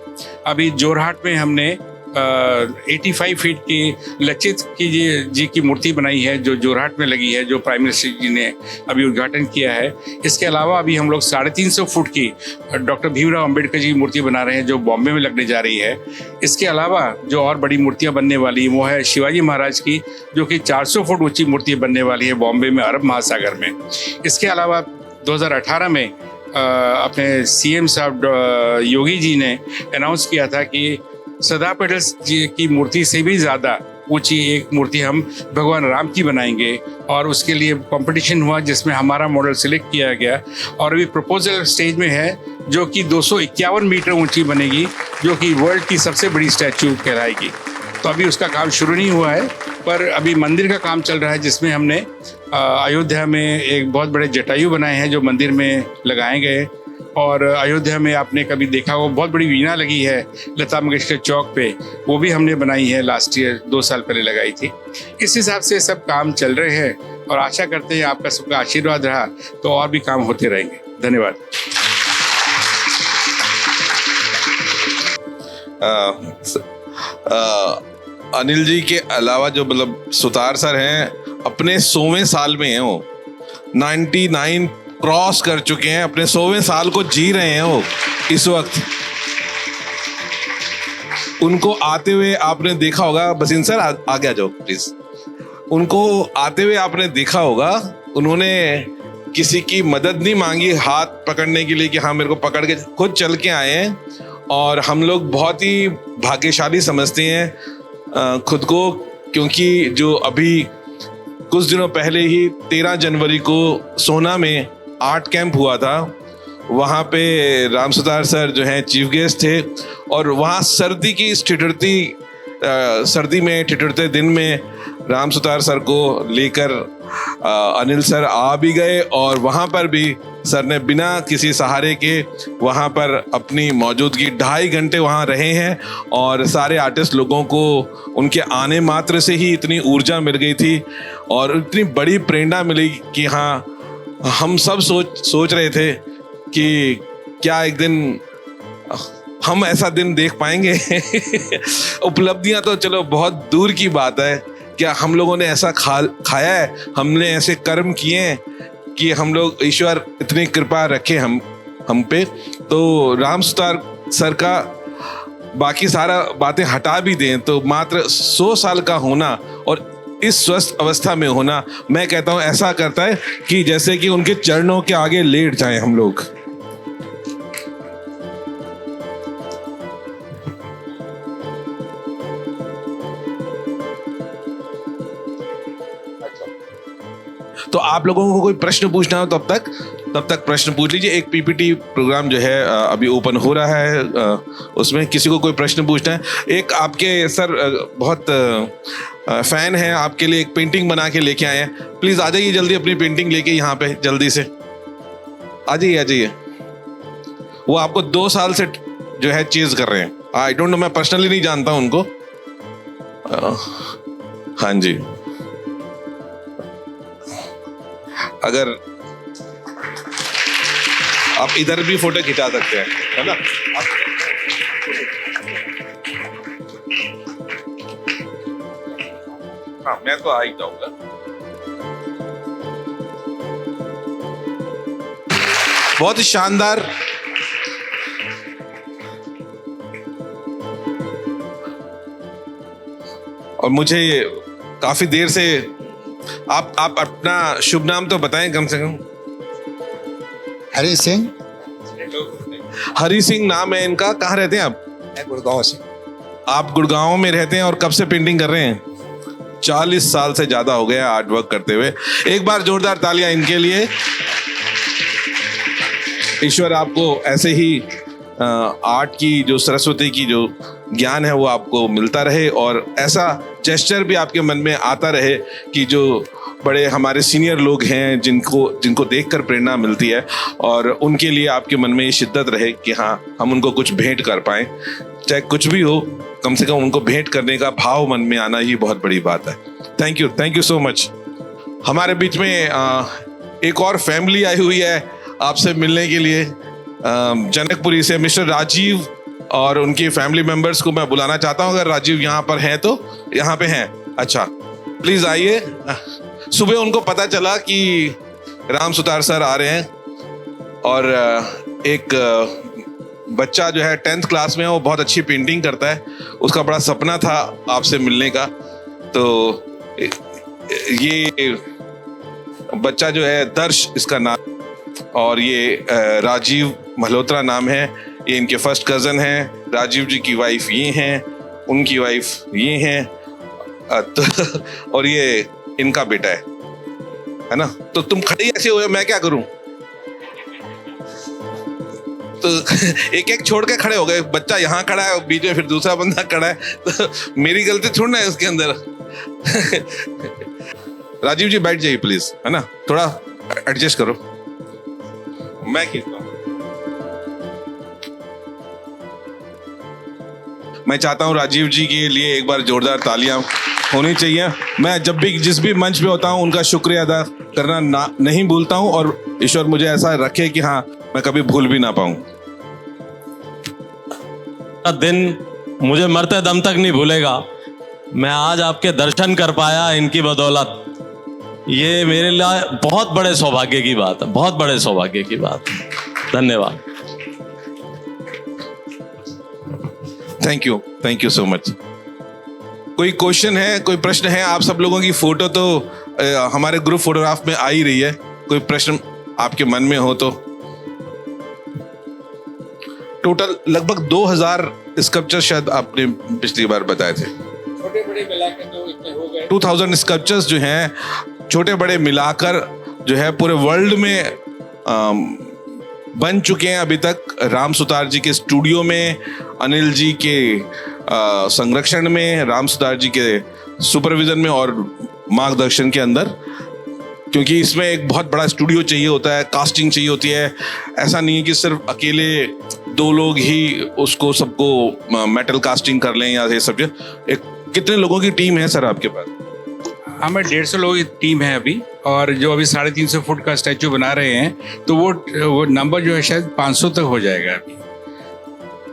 अभी जोरहाट में हमने 85 फीट की लचित जी की मूर्ति बनाई है जो जोरहाट में लगी है, जो प्राइम मिनिस्टर जी ने अभी उद्घाटन किया है। इसके अलावा अभी हम लोग 350 फुट की डॉक्टर भीमराव अंबेडकर जी की मूर्ति बना रहे हैं जो बॉम्बे में लगने जा रही है। इसके अलावा जो और बड़ी मूर्तियां बनने वाली वो है शिवाजी महाराज की, जो कि 400 फुट ऊंची मूर्ति बनने वाली है बॉम्बे में, अरब महासागर में। इसके अलावा 2018 में अपने CM साहब योगी जी ने अनाउंस किया था कि सरदार पटेल जी की मूर्ति से भी ज़्यादा ऊंची एक मूर्ति हम भगवान राम की बनाएंगे, और उसके लिए कंपटीशन हुआ जिसमें हमारा मॉडल सिलेक्ट किया गया और अभी प्रपोजल स्टेज में है, जो कि 251 मीटर ऊंची बनेगी, जो कि वर्ल्ड की सबसे बड़ी स्टैचू कहलाएगी। तो अभी उसका काम शुरू नहीं हुआ है, पर अभी मंदिर का काम चल रहा है जिसमें हमने अयोध्या में एक बहुत बड़े जटायु बनाए हैं जो मंदिर में लगाए गए। और अयोध्या में आपने कभी देखा वो बहुत बड़ी वीणा लगी है लता मंगेशकर चौक पे, वो भी हमने बनाई है लास्ट ईयर, 2 साल पहले लगाई थी। इस हिसाब से सब काम चल रहे हैं और आशा करते हैं आपका सबका आशीर्वाद रहा तो और भी काम होते रहेंगे। धन्यवाद। अनिल जी के अलावा जो मतलब सुतार सर हैं, अपने 100वें साल में हैं वो, 99 क्रॉस कर चुके हैं, अपने 100वें साल को जी रहे हैं वो इस वक्त। उनको आते हुए आपने देखा होगा, बसिन सर आगे आ जाओ प्लीज। उनको आते हुए आपने देखा होगा, उन्होंने किसी की मदद नहीं मांगी हाथ पकड़ने के लिए कि हाँ मेरे को पकड़ के, खुद चल के आए हैं। और हम लोग बहुत ही भाग्यशाली समझते हैं खुद को, क्योंकि जो अभी कुछ दिनों पहले ही 13 जनवरी को सोना में आर्ट कैंप हुआ था, वहाँ पे राम सुतार सर जो हैं चीफ गेस्ट थे। और वहाँ सर्दी की इस सर्दी में ठिठुरते दिन में राम सुतार सर को लेकर अनिल सर आ भी गए और वहाँ पर भी सर ने बिना किसी सहारे के वहाँ पर अपनी मौजूदगी 2.5 घंटे वहाँ रहे हैं। और सारे आर्टिस्ट लोगों को उनके आने मात्र से ही इतनी ऊर्जा मिल गई थी और इतनी बड़ी प्रेरणा मिली कि हाँ, हम सब सोच रहे थे कि क्या एक दिन हम ऐसा दिन देख पाएंगे। उपलब्धियां तो चलो बहुत दूर की बात है, क्या हम लोगों ने ऐसा खाया है, हमने ऐसे कर्म किए हैं कि हम लोग, ईश्वर इतनी कृपा रखे हम पे। तो राम सुतार सर का बाकी सारा बातें हटा भी दें तो मात्र 100 साल का होना और इस स्वस्थ अवस्था में होना, मैं कहता हूं ऐसा करता है कि जैसे कि उनके चरणों के आगे लेट जाएं हम लोग। तो आप लोगों को कोई प्रश्न पूछना हो तब तक प्रश्न पूछ लीजिए। एक पीपीटी प्रोग्राम जो है अभी ओपन हो रहा है, उसमें किसी को कोई प्रश्न पूछना है। एक आपके सर बहुत फैन है, आपके लिए एक पेंटिंग बना के लेके आए हैं, प्लीज आ जाइए जल्दी अपनी पेंटिंग लेके यहाँ पे, जल्दी से आ जाइए। वो आपको 2 साल से जो है चीज कर रहे हैं। आई डोंट नो, मैं पर्सनली नहीं जानता उनको। हाँ जी, अगर आप इधर भी फोटो खिंचा सकते हैं, है ना? हाँ, मैं तो आ ही जाऊंगा। बहुत ही शानदार। और मुझे काफी देर से आप अपना शुभ नाम तो बताएं कम से कम। हरी सिंह। हरी सिंह नाम है इनका। कहाँ रहते हैं आप? मैं गुड़गांव से। आप गुड़गांव में रहते हैं और कब से पेंटिंग कर रहे हैं? 40 साल से ज्यादा हो गया आर्ट वर्क करते हुए। एक बार जोरदार तालियां इनके लिए। ईश्वर आपको ऐसे ही आर्ट की जो सरस्वती की जो ज्ञान है वो आपको मिलता रहे और ऐसा जेस्चर भी आपके मन में आता रहे कि जो बड़े हमारे सीनियर लोग हैं जिनको देखकर प्रेरणा मिलती है और उनके लिए आपके मन में ये शिद्दत रहे कि हाँ, हम उनको कुछ भेंट कर पाएं, चाहे कुछ भी हो, कम से कम उनको भेंट करने का भाव मन में आना ये बहुत बड़ी बात है। Thank you so much. हमारे बीच में एक और फैमिली आई हुई है आपसे मिलने के लिए, जनकपुरी से मिस्टर राजीव और उनकी फैमिली मेंबर्स को मैं बुलाना चाहता हूं। अगर राजीव यहाँ पर हैं तो यहाँ पे हैं। अच्छा, प्लीज आइए। सुबह उनको पता चला कि राम सुतार सर आ रहे हैं और एक बच्चा जो है 10th क्लास में है, वो बहुत अच्छी पेंटिंग करता है, उसका बड़ा सपना था आपसे मिलने का। तो ये बच्चा जो है दर्श इसका नाम, और ये राजीव मल्होत्रा नाम है, ये इनके फर्स्ट कजन हैं। राजीव जी की वाइफ ये हैं, उनकी वाइफ ये हैं, और ये इनका बेटा है ना? तो तुम खड़े ऐसे हो, मैं क्या करूं? तो एक छोड़ के खड़े हो गए। बच्चा यहाँ खड़ा है, बीच में फिर दूसरा बंदा खड़ा है, तो मेरी गलती थोड़ी ना है उसके अंदर। राजीव जी बैठ जाइए प्लीज, है ना? थोड़ा एडजस्ट करो, मैं खींचता हूँ। मैं चाहता हूँ राजीव जी के लिए एक बार जोरदार तालियां होनी चाहिए। मैं जब भी जिस भी मंच पे होता हूँ उनका शुक्रिया अदा करना नहीं भूलता हूँ, और ईश्वर मुझे ऐसा रखे कि हाँ मैं कभी भूल भी ना पाऊँ। दिन मुझे मरते दम तक नहीं भूलेगा। मैं आज आपके दर्शन कर पाया इनकी बदौलत, ये मेरे लिए बहुत बड़े सौभाग्य की बात है, बहुत बड़े सौभाग्य की बात है। धन्यवाद। Thank you so much. कोई क्वेश्चन है, कोई प्रश्न है? आप सब लोगों की फोटो तो हमारे ग्रुप फोटोग्राफ में आ ही रही है। कोई प्रश्न आपके मन में हो तो? टोटल लगभग 2000 स्कल्पचर शायद आपने पिछली बार बताए थे। छोटे बड़े मिलाकर तो इतने हो गए। 2000 स्कल्पचर्स जो हैं छोटे बड़े मिलाकर जो है पूरे वर्ल्ड में बन चुके हैं अभी तक। राम सुतार जी के स्टूडियो में, अनिल जी के संरक्षण में, राम सुतार जी के सुपरविजन में और मार्गदर्शन के अंदर, क्योंकि इसमें एक बहुत बड़ा स्टूडियो चाहिए होता है, कास्टिंग चाहिए होती है। ऐसा नहीं है कि सिर्फ अकेले 2 लोग ही उसको सबको मेटल कास्टिंग कर लें या ये सब। एक कितने लोगों की टीम है सर आपके पास? हमें 150 लोगों की टीम है अभी, और जो अभी 350 फुट का स्टैचू बना रहे हैं, तो वो नंबर जो है शायद 500 तक हो जाएगा अभी।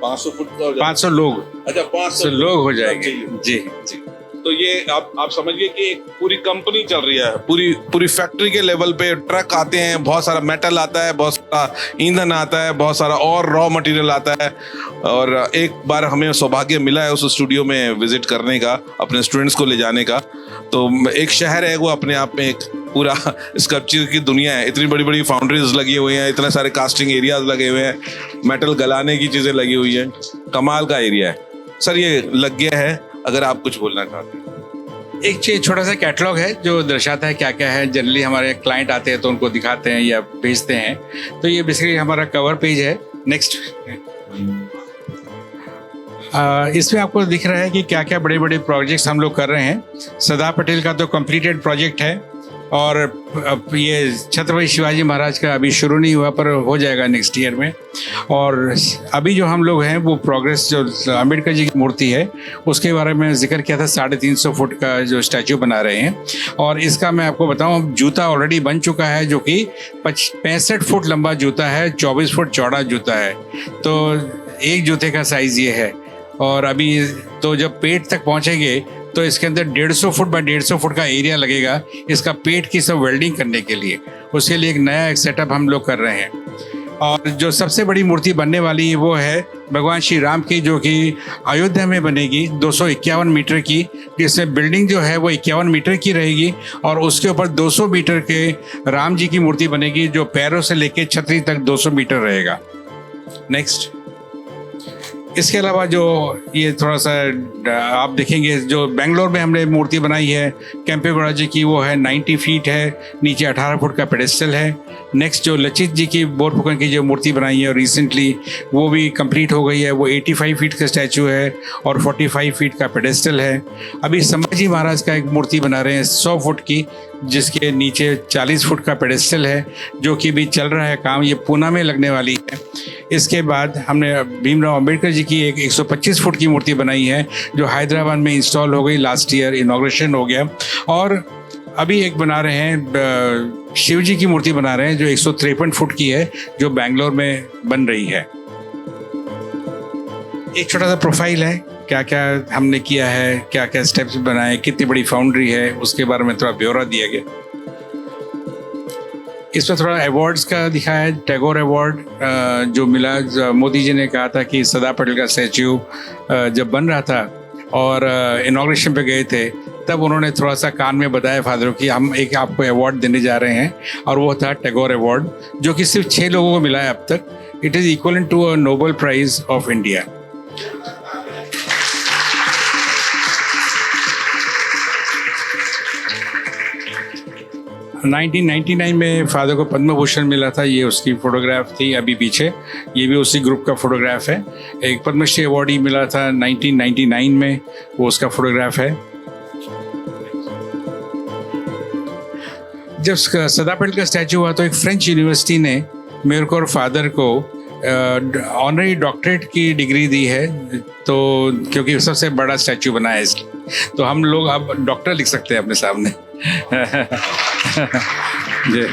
500 फुट? 500 लोग। अच्छा, 500 लोग हो जाएंगे। जी जी। तो ये आप समझिए कि एक पूरी कंपनी चल रही है, पूरी फैक्ट्री के लेवल पे ट्रक आते हैं, बहुत सारा मेटल आता है, बहुत सारा ईंधन आता है, बहुत सारा और रॉ मटेरियल आता है। और एक बार हमें सौभाग्य मिला है उस स्टूडियो में विजिट करने का, अपने स्टूडेंट्स को ले जाने का। तो एक शहर है वो अपने आप में, एक पूरा स्कल्पचर की दुनिया है। इतनी बड़ी बड़ी फाउंड्रीज लगी हुई हैं, इतने सारे कास्टिंग एरियाज लगे हुए हैं, मेटल गलाने की चीजें लगी हुई हैं। कमाल का एरिया है सर। ये लग गया है, अगर आप कुछ बोलना चाहते हैं। एक चीज छोटा सा कैटलॉग है जो दर्शाता है क्या क्या है। जनरली हमारे क्लाइंट आते हैं तो उनको दिखाते हैं या भेजते हैं। तो ये बेसिकली हमारा कवर पेज है। नेक्स्ट, इसमें आपको दिख रहा है कि क्या क्या बड़े बड़े प्रोजेक्ट्स हम लोग कर रहे हैं। सरदार पटेल का तो कंप्लीटेड प्रोजेक्ट है, और अब ये छत्रपति शिवाजी महाराज का अभी शुरू नहीं हुआ, पर हो जाएगा नेक्स्ट ईयर में। और अभी जो हम लोग हैं वो प्रोग्रेस, जो अम्बेडकर जी की मूर्ति है उसके बारे में जिक्र किया था। 350 फुट का जो स्टैचू बना रहे हैं, और इसका मैं आपको बताऊं, जूता ऑलरेडी बन चुका है जो कि 65 फुट लंबा जूता है, 24 फुट चौड़ा जूता है। तो एक जूते का साइज़ ये है। और अभी तो जब पेट तक पहुँचेंगे तो इसके अंदर 150 फुट बाय 150 फुट का एरिया लगेगा इसका पेट की सब वेल्डिंग करने के लिए। उसके लिए एक नया सेटअप हम लोग कर रहे हैं। और जो सबसे बड़ी मूर्ति बनने वाली है वो है भगवान श्री राम की, जो कि अयोध्या में बनेगी 251 मीटर की, जिसमें बिल्डिंग जो है वो 51 मीटर की रहेगी, और उसके ऊपर 200 मीटर के राम जी की मूर्ति बनेगी जो पैरों से लेके छतरी तक 200 मीटर रहेगा। नेक्स्ट, इसके अलावा जो ये थोड़ा सा आप देखेंगे, जो बेंगलोर में हमने मूर्ति बनाई है केम्पेगौड़ा जी की, वो है 90 फीट है, नीचे 18 फुट का पेडेस्टल है। नेक्स्ट जो लचित जी की बोरफुकन की जो मूर्ति बनाई है और रिसेंटली वो भी कंप्लीट हो गई है, वो 85 फीट का स्टैचू है और 45 फीट का पेडेस्टल है। अभी संभाजी महाराज का एक मूर्ति बना रहे हैं 100 फुट की, जिसके नीचे 40 फुट का पेडेस्टल है, जो कि भी चल रहा है काम, ये पूना में लगने वाली है। इसके बाद हमने भीमराव अंबेडकर जी की एक 125 फुट की मूर्ति बनाई है जो हैदराबाद में इंस्टॉल हो गई, लास्ट ईयर इनॉग्रेशन हो गया। और अभी एक बना रहे हैं, शिव जी की मूर्ति बना रहे हैं जो 153 फुट की है, जो बेंगलोर में बन रही है। एक छोटा सा प्रोफाइल है, क्या क्या हमने किया है, क्या क्या स्टेप्स बनाए, कितनी बड़ी फाउंड्री है, उसके बारे में थोड़ा ब्यौरा दिया गया। इसमें थोड़ा अवार्ड्स का दिखाया है। टैगोर अवार्ड जो मिला, मोदी जी ने कहा था कि सरदार पटेल का स्टैचू जब बन रहा था और इनॉग्रेशन पे गए थे, तब उन्होंने थोड़ा सा कान में बताया फादर कि हम एक आपको अवार्ड देने जा रहे हैं, और वो था टैगोर अवार्ड, जो कि सिर्फ 6 लोगों को मिला है अब तक। It is equivalent to a Nobel prize of India. हाँ। 1999 में फादर को पद्म भूषण मिला था, ये उसकी फोटोग्राफ थी अभी पीछे, ये भी उसी ग्रुप का फोटोग्राफ है। एक पद्मश्री अवार्ड ही मिला था 1999 में, वो उसका फोटोग्राफ है। जब सरदार पटेल का स्टैचू हुआ तो एक फ्रेंच यूनिवर्सिटी ने मेरे को और फादर को ऑनरी डॉक्टरेट की डिग्री दी है, तो क्योंकि सबसे बड़ा स्टैचू बना है इसलिए, तो हम लोग अब डॉक्टर लिख सकते हैं अपने सामने। जी,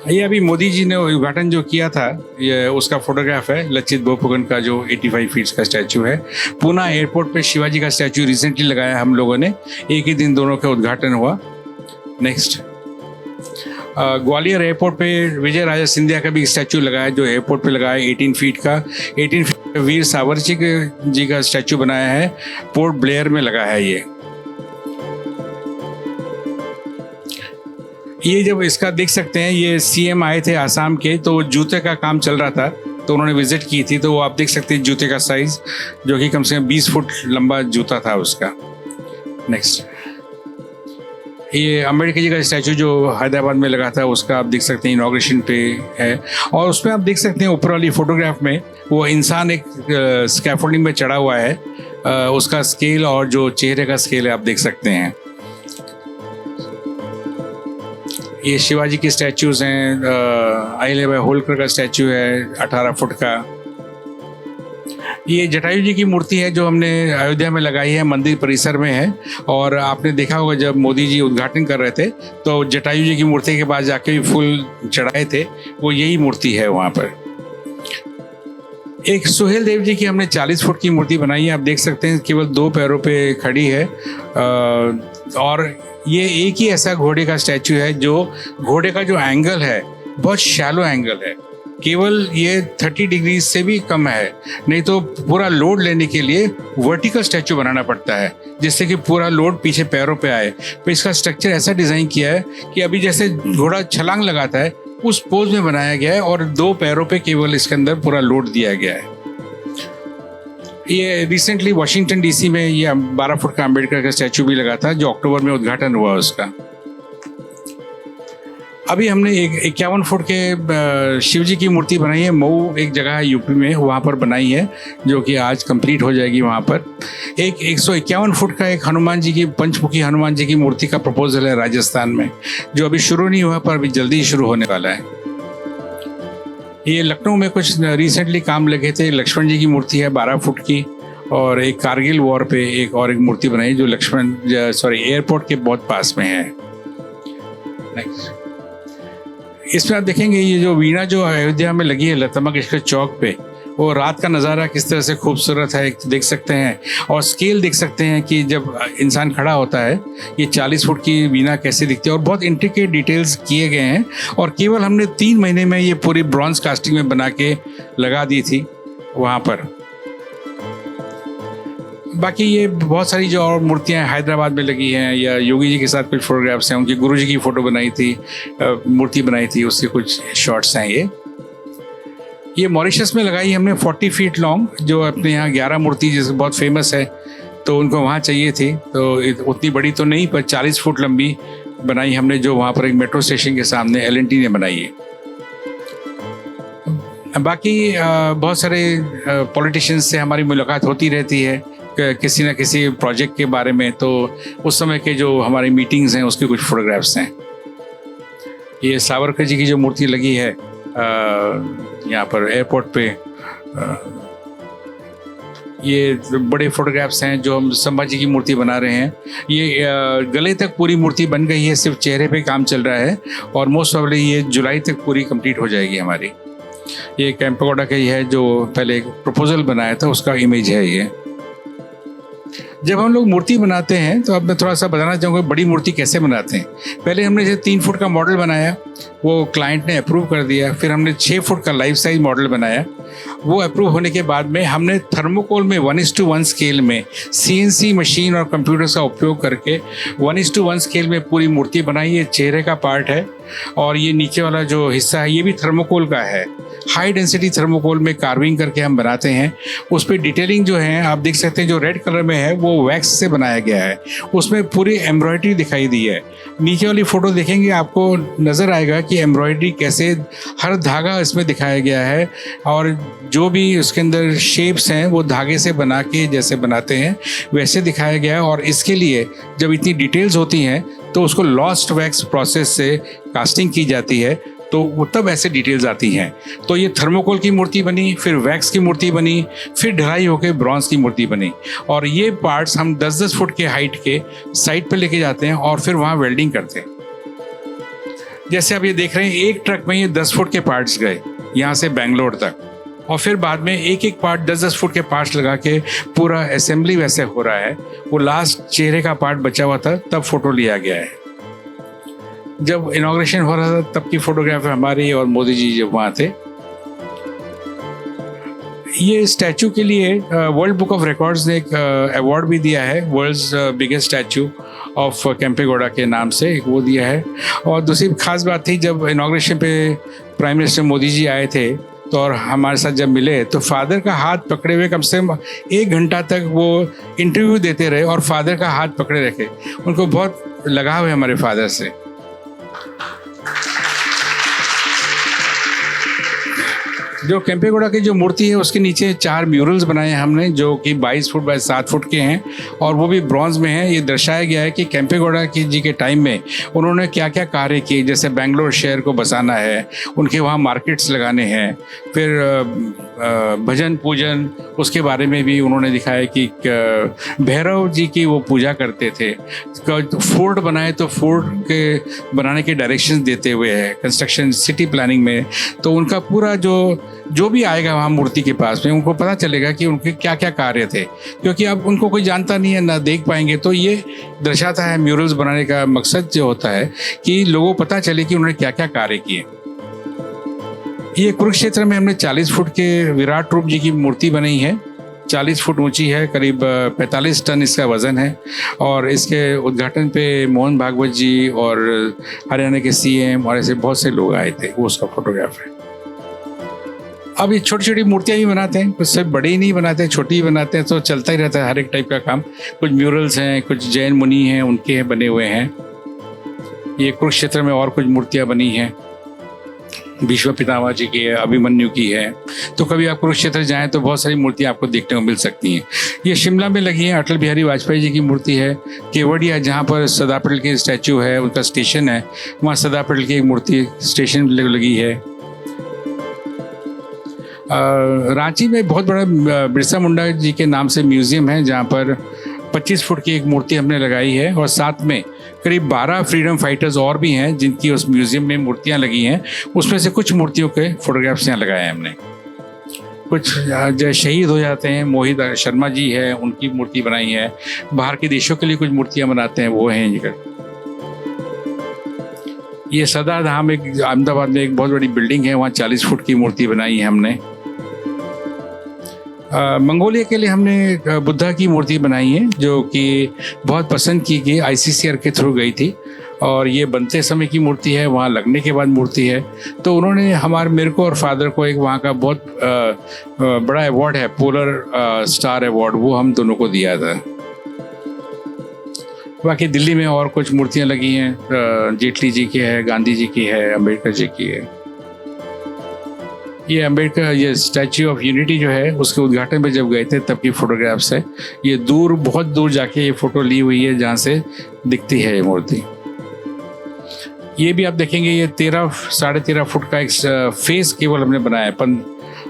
ये अभी मोदी जी ने उद्घाटन जो किया था, ये उसका फोटोग्राफ है लचित बोरफुकन का, जो 85 फीट का स्टैचू है। पूना एयरपोर्ट पे शिवाजी का स्टैचू रिसेंटली लगाया हम लोगों ने, एक ही दिन दोनों का उद्घाटन हुआ। नेक्स्ट, ग्वालियर एयरपोर्ट पे विजय राजा सिंधिया का भी स्टैचू लगाया, जो एयरपोर्ट पे लगाया 18 फीट का। 18 फीट वीर सावर जी का स्टैचू बनाया है, पोर्ट ब्लेयर में लगा है ये जब इसका देख सकते हैं, ये सीएम आए थे आसाम के, तो जूते का काम चल रहा था, तो उन्होंने विजिट की थी, तो वो आप देख सकते हैं जूते का साइज, जो कि कम से कम 20 फुट लंबा जूता था उसका। नेक्स्ट, ये अम्बेडकर जी का स्टैचू जो हैदराबाद में लगा था, उसका आप देख सकते हैं इनॉग्रेशन पे है, और उसमें आप देख सकते हैं ऊपर वाली फोटोग्राफ में वो इंसान एक स्कैफोल्डिंग में चढ़ा हुआ है, उसका स्केल और जो चेहरे का स्केल है आप देख सकते हैं। ये शिवाजी के स्टैचूज हैं, अहिल्याबाई होलकर का स्टैचू है 18 फुट का। ये जटायु जी की मूर्ति है जो हमने अयोध्या में लगाई है, मंदिर परिसर में है, और आपने देखा होगा जब मोदी जी उद्घाटन कर रहे थे तो जटायु जी की मूर्ति के पास जाके भी फूल चढ़ाए थे, वो यही मूर्ति है वहाँ पर। एक सुहेल देव जी की हमने 40 फुट की मूर्ति बनाई है, आप देख सकते हैं केवल 2 पैरों पे खड़ी है, और ये एक ही ऐसा घोड़े का स्टैचू है जो घोड़े का जो एंगल है बहुत शैलो एंगल है, केवल ये 30 डिग्री से भी कम है, नहीं तो पूरा लोड लेने के लिए वर्टिकल स्टैचू बनाना पड़ता है, जिससे कि पूरा लोड पीछे पैरों पे आए। तो इसका स्ट्रक्चर ऐसा डिज़ाइन किया है कि अभी जैसे घोड़ा छलांग लगाता है उस पोज में बनाया गया है, और 2 पैरों पे केवल इसके अंदर पूरा लोड दिया गया है। ये रिसेंटली वाशिंगटन डीसी में ये 12 फुट का अम्बेडकर का स्टैचू भी लगा था, जो अक्टूबर में उद्घाटन हुआ उसका। अभी हमने एक 51 फुट के शिव जी की मूर्ति बनाई है, मऊ एक जगह है यूपी में, वहाँ पर बनाई है, जो कि आज कंप्लीट हो जाएगी वहाँ पर। एक 151 फुट का एक हनुमान जी की, पंचमुखी हनुमान जी की मूर्ति का प्रपोजल है राजस्थान में, जो अभी शुरू नहीं हुआ पर अभी जल्दी ही शुरू होने वाला है। ये लखनऊ में कुछ रिसेंटली काम लगे थे, लक्ष्मण जी की मूर्ति है 12 फुट की, और एक कारगिल वॉर पे एक और एक मूर्ति बनाई जो एयरपोर्ट के बहुत पास में है। नेक्स्ट, इसमें आप देखेंगे ये जो वीणा जो अयोध्या में लगी है लता मंगेशकर चौक पे, वो रात का नज़ारा किस तरह से खूबसूरत है देख सकते हैं, और स्केल देख सकते हैं कि जब इंसान खड़ा होता है ये 40 फुट की वीणा कैसे दिखती है, और बहुत इंट्रिकेट डिटेल्स किए गए हैं, और केवल हमने 3 महीने में ये पूरी ब्रॉन्ज कास्टिंग में बना के लगा दी थी वहाँ पर। बाकी ये बहुत सारी जो और मूर्तियाँ हैदराबाद में लगी हैं, या योगी जी के साथ कुछ फोटोग्राफ्स हैं, उनकी गुरु जी की फ़ोटो बनाई थी, मूर्ति बनाई थी, उसके कुछ शॉट्स हैं। ये मॉरिशस में लगाई हमने 40 फीट लॉन्ग, जो अपने यहाँ 11 मूर्ति जैसे बहुत फेमस है, तो उनको वहाँ चाहिए थी, तो उतनी बड़ी तो नहीं पर 40 फुट लंबी बनाई हमने, जो वहाँ पर एक मेट्रो स्टेशन के सामने LNT ने बनाई है। बाकी बहुत सारे पॉलिटिशियंस से हमारी मुलाकात होती रहती है किसी न किसी प्रोजेक्ट के बारे में, तो उस समय के जो हमारी मीटिंग्स हैं उसके कुछ फोटोग्राफ्स हैं। ये सावरकर जी की जो मूर्ति लगी है यहाँ पर एयरपोर्ट पे, ये बड़े फोटोग्राफ्स हैं जो हम संभाजी की मूर्ति बना रहे हैं। ये गले तक पूरी मूर्ति बन गई है, सिर्फ चेहरे पे काम चल रहा है, और मोस्ट प्रॉब्ली ये जुलाई तक पूरी कंप्लीट हो जाएगी हमारी। ये कैंपेगौड़ा का ही है जो पहले एक प्रपोजल बनाया था, उसका इमेज है ये। जब हम लोग मूर्ति बनाते हैं तो अब मैं थोड़ा सा बताना चाहूँगा बड़ी मूर्ति कैसे बनाते हैं। पहले हमने जैसे 3 फुट का मॉडल बनाया, वो क्लाइंट ने अप्रूव कर दिया। फिर हमने 6 फुट का लाइफ साइज मॉडल बनाया, वो अप्रूव होने के बाद में हमने थर्मोकोल में 1:1 स्केल में CNC मशीन और कंप्यूटर्स का उपयोग करके 1:1 स्केल में पूरी मूर्ति बनाई। ये चेहरे का पार्ट है, और ये नीचे वाला जो हिस्सा है ये भी थर्मोकोल का है। हाई डेंसिटी थर्मोकोल में कार्विंग करके हम बनाते हैं। उस पर डिटेलिंग जो है आप देख सकते हैं, जो रेड कलर में है वो वैक्स से बनाया गया है, उसमें पूरी एम्ब्रॉयडरी दिखाई दी है। नीचे वाली फ़ोटो देखेंगे आपको नज़र आएगा कि एम्ब्रॉयडरी कैसे, हर धागा इसमें दिखाया गया है, और जो भी उसके अंदर शेप्स हैं वो धागे से बना के जैसे बनाते हैं वैसे दिखाया गया है। और इसके लिए जब इतनी डिटेल्स होती हैं तो उसको लॉस्ट वैक्स प्रोसेस से कास्टिंग की जाती है, तो वो तब ऐसे डिटेल्स आती हैं। तो ये थर्मोकोल की मूर्ति बनी, फिर वैक्स की मूर्ति बनी, फिर ढलाई होकर ब्रॉन्ज की मूर्ति बनी। और ये पार्ट्स हम 10-10 फुट के हाइट के साइड पे लेके जाते हैं और फिर वहाँ वेल्डिंग करते हैं। जैसे आप ये देख रहे हैं, एक ट्रक में ये 10 फुट के पार्ट्स गए यहाँ से बेंगलोर तक, और फिर बाद में एक एक पार्ट 10-10 फुट के पार्ट्स लगा के पूरा असेंबली वैसे हो रहा है। वो लास्ट चेहरे का पार्ट बचा हुआ था, तब फोटो लिया गया है। जब इनॉग्रेशन हो रहा था तब की फोटोग्राफ हमारी, और मोदी जी जब वहाँ थे। ये स्टैचू के लिए वर्ल्ड बुक ऑफ रिकॉर्ड्स ने एक अवार्ड भी दिया है, world's biggest statue of Kempegowda के नाम से, एक वो दिया है। और दूसरी खास बात थी, जब इनॉग्रेशन पे प्राइम मिनिस्टर मोदी जी आए थे तो और हमारे साथ जब मिले तो फादर का हाथ पकड़े हुए कम से कम 1 घंटा तक वो इंटरव्यू देते रहे और फादर का हाथ पकड़े रखे। उनको बहुत लगाव है हमारे फादर से। जो केम्पेगौड़ा की जो मूर्ति है उसके नीचे 4 म्यूरल्स बनाए हैं हमने, जो कि 22 फुट बाय 7 फुट के हैं और वो भी ब्रॉन्ज में हैं। ये दर्शाया गया है कि केम्पेगौड़ा की जी के टाइम में उन्होंने क्या क्या कार्य किए, जैसे बेंगलोर शहर को बसाना है, उनके वहाँ मार्केट्स लगाने हैं, फिर भजन पूजन, उसके बारे में भी उन्होंने दिखाया कि भैरव जी की वो पूजा करते थे। फोर्ट बनाए तो फोर्ट के बनाने के डायरेक्शंस देते हुए है कंस्ट्रक्शन सिटी प्लानिंग में। तो उनका पूरा जो भी आएगा वहाँ मूर्ति के पास में, उनको पता चलेगा कि उनके क्या क्या कार्य थे, क्योंकि अब उनको कोई जानता नहीं है, ना देख पाएंगे। तो ये दर्शाता है, म्यूरल्स बनाने का मकसद जो होता है कि लोगों को पता चले कि उन्होंने क्या क्या कार्य किए। ये कुरुक्षेत्र में हमने 40 फुट के विराट रूप जी की मूर्ति बनाई है, 40 फुट ऊंची है, करीब 45 टन इसका वज़न है। और इसके उद्घाटन पे मोहन भागवत जी और हरियाणा के सीएम और ऐसे बहुत से लोग आए थे, वो उसका फोटोग्राफ है। अब ये छोटी छोटी मूर्तियाँ भी बनाते हैं, कुछ सिर्फ बड़ी ही नहीं बनाते, छोटी ही बनाते हैं, तो चलता ही रहता है हर एक टाइप का काम। कुछ म्यूरल्स हैं, कुछ जैन मुनि हैं, उनके बने हुए हैं। ये कुरुक्षेत्र में और कुछ मूर्तियाँ बनी हैं, भीष्म पितामह जी की है, अभिमन्यु की है। तो कभी आप कुरुक्षेत्र जाएं तो बहुत सारी मूर्तियाँ आपको देखने को मिल सकती हैं। ये शिमला में लगी है, अटल बिहारी वाजपेयी जी की मूर्ति है। केवड़िया, जहाँ पर सरदार पटेल की स्टैचू है, उनका स्टेशन है, वहाँ सरदार पटेल की एक मूर्ति स्टेशन लगी है। रांची में बहुत बड़ा बिरसा मुंडा जी के नाम से म्यूज़ियम है, जहाँ पर 25 फुट की एक मूर्ति हमने लगाई है। और साथ में करीब 12 फ्रीडम फाइटर्स और भी हैं जिनकी उस म्यूज़ियम में मूर्तियाँ लगी हैं। उसमें से कुछ मूर्तियों के फोटोग्राफ्स यहाँ लगाए हैं हमने। कुछ जो शहीद हो जाते हैं, मोहित शर्मा जी है, उनकी मूर्ति बनाई है। बाहर के देशों के लिए कुछ मूर्तियाँ बनाते हैं, वो हैं। ये सदा धाम एक अहमदाबाद में एक बहुत बड़ी बिल्डिंग है, वहाँ 40 फुट की मूर्ति बनाई है हमने। मंगोलिया के लिए हमने बुद्धा की मूर्ति बनाई है, जो कि बहुत पसंद की गई, ICCR के थ्रू गई थी। और ये बनते समय की मूर्ति है, वहाँ लगने के बाद मूर्ति है। तो उन्होंने मेरे को और फादर को एक वहाँ का बहुत बड़ा अवार्ड है, पोलर स्टार अवार्ड, वो हम दोनों को दिया था। बाकी दिल्ली में और कुछ मूर्तियाँ लगी हैं, जेटली जी की है, गांधी जी की है, अम्बेडकर जी की है। ये अम्बेडकर, ये स्टैच्यू ऑफ यूनिटी जो है, उसके उद्घाटन पे जब गए थे तब की फोटोग्राफ्स है। ये दूर, बहुत दूर जाके ये फ़ोटो ली हुई है, जहाँ से दिखती है ये मूर्ति। ये भी आप देखेंगे, ये 13-13.5 फुट का एक फेस केवल हमने बनाया है,